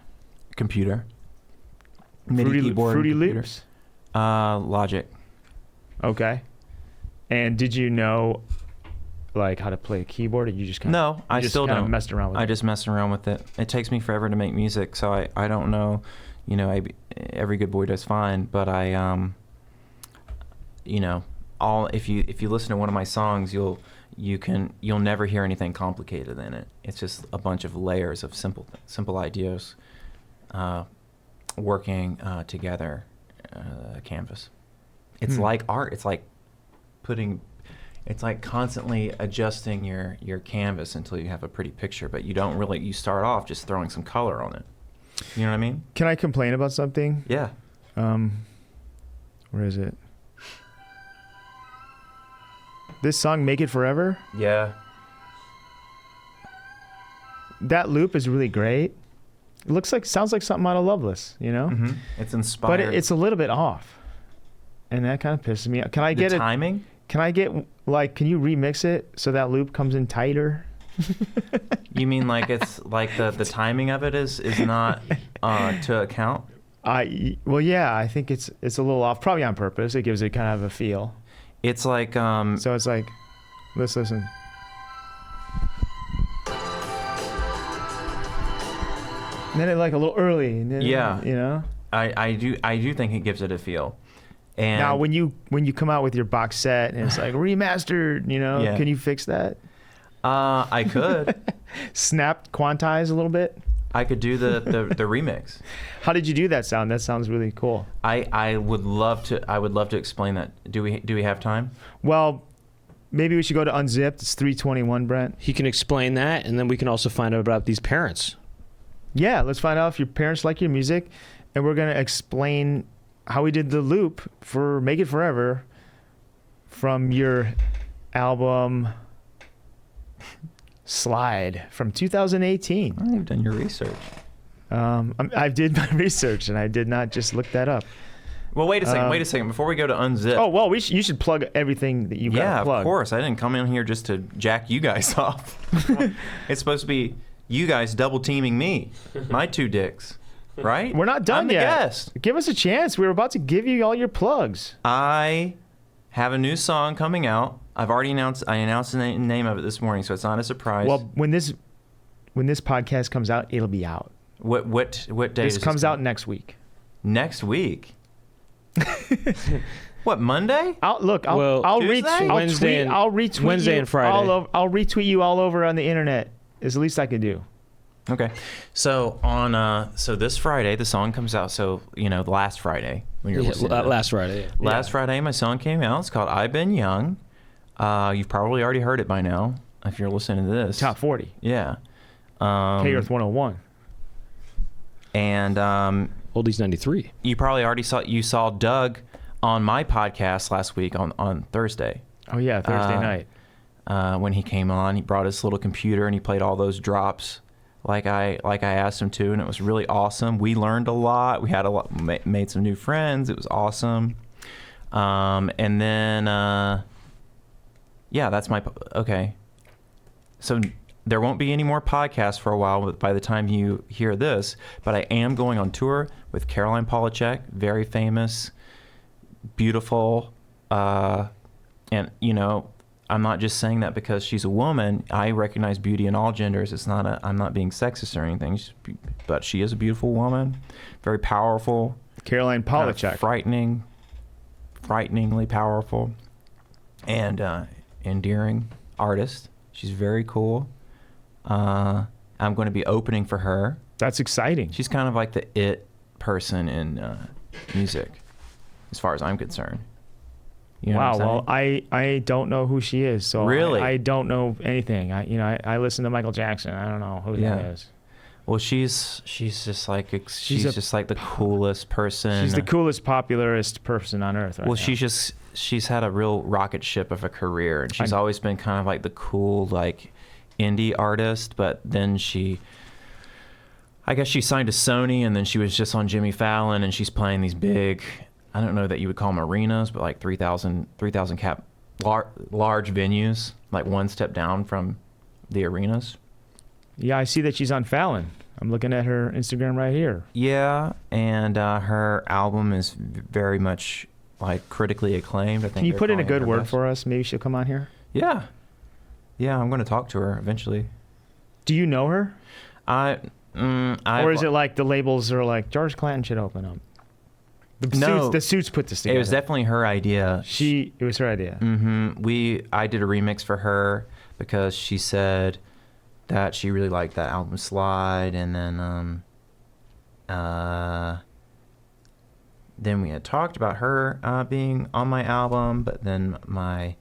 Computer. MIDI keyboard. Fruity computer. Loops. Logic. Okay. And did you know, how to play a keyboard, or you just kind of No, I still don't. messed around with I it? just mess around with it. It takes me forever to make music, so I don't know. Every good boy does fine, but if you listen to one of my songs, you'll never hear anything complicated in it. It's just a bunch of layers of simple ideas working together, a canvas. It's like art. It's like constantly adjusting your canvas until you have a pretty picture, but you start off just throwing some color on it. You know what I mean? Can I complain about something? Yeah. Where is it? This song, Make It Forever, Yeah. that loop is really great. It sounds like something out of Loveless, you know? Mm-hmm. It's But inspired. it's a little bit off. And that kind of pisses me off. Can I the get it? timing? Can I get, can you remix it so that loop comes in tighter? You mean it's the timing of it is not to account? I think it's a little off, probably on purpose. It gives it kind of a feel. It's like So it's like, let's listen. And then it like a little early. And then, Yeah. You know. I do think it gives it a feel. And Now when you come out with your box set and it's like remastered, you know, Yeah. can you fix that? I could Snap, quantize a little bit. I could do the remix. How did you do that sound? That sounds really cool. I would love to explain that. Do we have time? Well, maybe we should go to Unzipped. It's 321, Brent. He can explain that, and then we can also find out about these parents. Yeah, let's find out if your parents like your music, and we're gonna explain how we did the loop for Make It Forever from your album Slide from 2018. Oh, you've done your research. I did my research, and I did not just look that up. Well, wait a second. Before we go to Unzip. Oh well, you should plug everything that you got yeah, to plug. of course. I didn't come in here just to jack you guys off. It's supposed to be you guys double teaming me, my two dicks, right? We're not done I'm the yet. guest. Give us a chance. We were about to give you all your plugs. I have a new song coming out. I've already announced. I announced the name of it this morning, so it's not a surprise. Well, when this podcast comes out, it'll be out. What day? This comes out next week. Next week. What, Monday? I'll Tuesday? Wednesday retweet Wednesday you and Friday. I'll retweet you all over on the internet. It's the least I can do. Okay. So on so this Friday the song comes out. So last Friday when you're listening. To last Friday. Yeah. Last Friday my song came out. It's called I've Been Young. You've probably already heard it by now if you're listening to this. Top 40. Yeah. K-Earth 101. And Oldies 93. you probably already saw Doug on my podcast last week on Thursday. Oh yeah, Thursday night. When he came on, he brought his little computer and he played all those drops like I asked him to, and it was really awesome. We learned a lot. We had made some new friends. It was awesome. And then that's okay. So there won't be any more podcasts for a while by the time you hear this, but I am going on tour with Caroline Polachek, very famous, beautiful, and I'm not just saying that because she's a woman. I recognize beauty in all genders. I'm not being sexist or anything, but she is a beautiful woman, very powerful. Caroline Polachek. Frighteningly powerful, and endearing artist. She's very cool. I'm going to be opening for her. That's exciting. She's kind of like the it person in music, as far as I'm concerned. You know what I'm Well, I don't know who she is, so Really? I don't know anything. I listen to Michael Jackson. I don't know who that is. Well, she's just like just like the coolest person. She's the coolest, popularist person on earth. Right Well, now. she's had a real rocket ship of a career, and she's always been kind of like the cool like indie artist. But then I guess she signed to Sony, and then she was just on Jimmy Fallon, and she's playing these big, I don't know that you would call them arenas, but like 3,000 cap large venues, like one step down from the arenas. Yeah, I see that she's on Fallon. I'm looking at her Instagram right here. Yeah, and her album is very much like critically acclaimed. I think. Can you they're put in a calling it good her word best. for us? Maybe she'll come on here. Yeah, I'm going to talk to her eventually. Do you know her? Or is it like the labels are like George Clanton should open up? The suits put this together. It was definitely her idea. It was her idea. I did a remix for her because she said that she really liked that album Slide, and then we had talked about her being on my album, but then my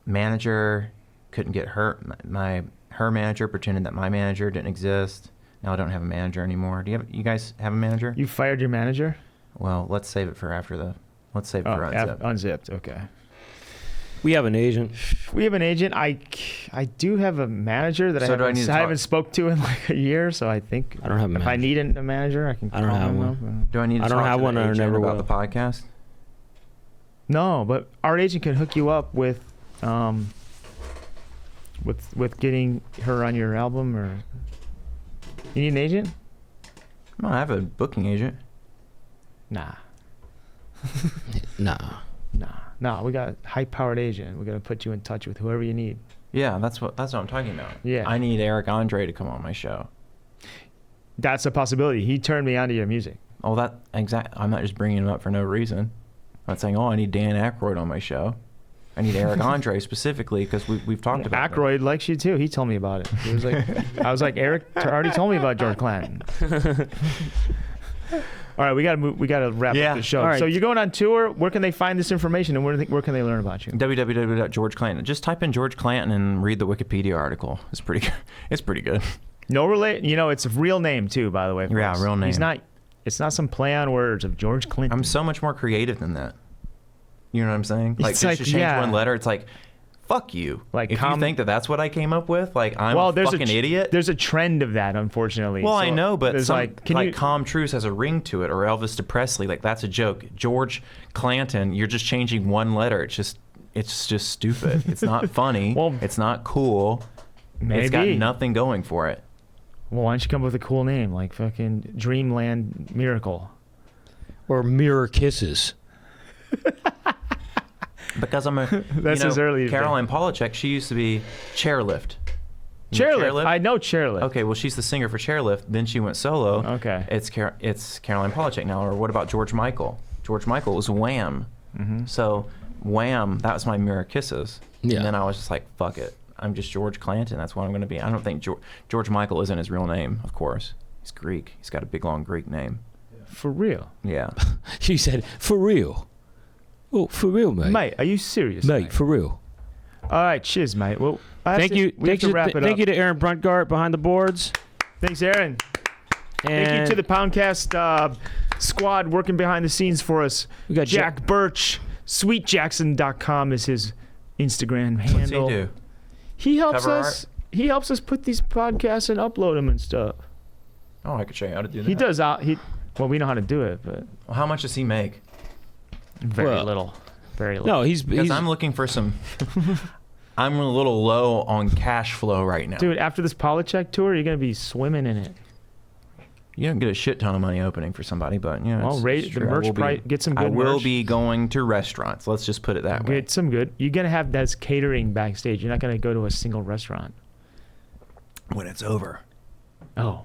manager couldn't get her. Her manager pretended that my manager didn't exist. Now I don't have a manager anymore. You guys have a manager? You fired your manager? Well, let's save it for let's save it for Unzipped. Unzipped, okay. We have an agent. We have an agent. I do have a manager that I haven't spoke to in like a year, so I think I don't have a if I need a manager, I can call I don't have him one. up. Do I need to I don't talk have to one the or agent never about will. the podcast? No, but our agent can hook you up with getting her on your album. Or you need an agent? No, I have a booking agent. Nah. Nah. We got a high-powered agent. We're gonna put you in touch with whoever you need. Yeah, that's what I'm talking about. Yeah. I need Eric Andre to come on my show. That's a possibility. He turned me on to your music. Oh, I'm not just bringing him up for no reason. I'm not saying, I need Dan Aykroyd on my show. I need Eric Andre specifically because we've talked about Aykroyd likes you too. He told me about it. He was like, I was like, Eric already told me about George Clanton. All right, we gotta wrap up the show. All right. So you're going on tour. Where can they find this information, and where can they learn about you? www.georgeclanton. Just type in George Clanton and read the Wikipedia article. It's pretty good. It's pretty good. No relate. It's a real name too, by the way. Yeah, folks. real name. It's not some play on words of George Clinton. I'm so much more creative than that. You know what I'm saying? Like, It's just like, to change yeah. one letter, it's like, fuck you. Like, if you think that's what I came up with, like, I'm a there's fucking idiot. There's a trend of that, unfortunately. Well, So I know, but there's Calm Truce has a ring to it, or Elvis Presley, like, that's a joke. George Clanton, you're just changing one letter. It's just stupid. It's not funny. Well, it's not cool. maybe. It's got nothing going for it. Well, why don't you come up with a cool name like fucking Dreamland Miracle? Or Mirror Kisses. Because I'm a That's his early Caroline Polachek, she used to be Chairlift. You know Chairlift. I know Chairlift. Okay, well, she's the singer for Chairlift. Then she went solo. Okay. It's Caroline Polachek now. Or what about George Michael? George Michael was Wham. Mm-hmm. So Wham, that was my Mirror Kisses. Yeah. And then I was just like, fuck it. I'm just George Clanton. That's what I'm going to be. I don't think George Michael isn't his real name, of course. He's Greek. He's got a big, long Greek name. For real. Yeah. She said, for real. Oh, for real, mate. Mate, are you serious? Mate, for real. All right, cheers, mate. Well, Thank you Thank to Aaron Bruntgart behind the boards. Thanks, Aaron. And Thank you to the Poundcast squad working behind the scenes for us. We got Jack Birch. SweetJackson.com is his Instagram handle. What's he do? He helps Cover us. He helps us put these podcasts and upload them and stuff. Oh, I could show you how to do that. He does. Well, we know how to do it, but Well, how much does he make? very little. Very little. No, he's Because I'm looking for some. I'm a little low on cash flow right now. Dude, after this Polachek tour, you're gonna be swimming in it. You don't get a shit ton of money opening for somebody, but yeah. Well, rate the merch price. Get some good I will merch. be going to restaurants. Let's just put it that way. Get some good. You're gonna have that's catering backstage. You're not gonna go to a single restaurant. When it's over. Oh,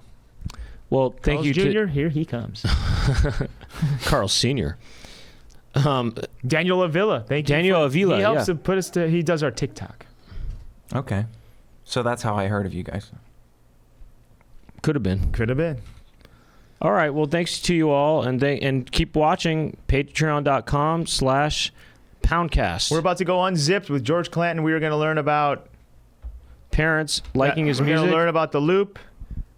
well, thank Carl's you Jr. Here he comes. to Carl Sr. Daniel Avila. Thank you. Daniel Avila, He helps yeah. to put us to. He does our TikTok. Okay. So that's how I heard of you guys. Could have been. Could have been. All right. Well, thanks to you all, and keep watching patreon.com/Poundcast. We're about to go unzipped with George Clanton. We are going to learn about Parents liking his We're music. going to learn about the loop,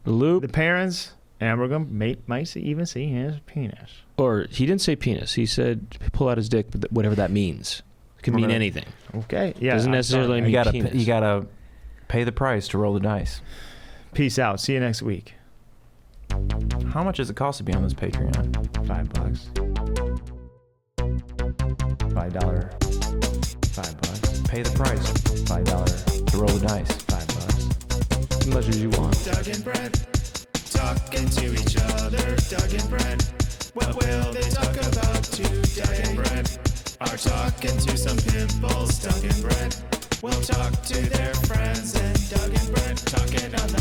the loop. the parents, and we're going to might even see his penis. Or he didn't say penis. He said pull out his dick, but whatever that means. It can mean Whatever. anything. Okay. Yeah. Doesn't I'm necessarily sorry. mean You gotta pay the price to roll the dice. Peace out. See you next week. How much does it cost to be on this Patreon? $5. $5. $5. Pay the price $5. to roll the dice. $5. As much as you want. Doug and Brent, talking to each other. Doug and Brent, what will they talk about today? Doug and Brent are talking to some pimples. Doug and Brent will talk to their friends, and Doug and Brent talking on the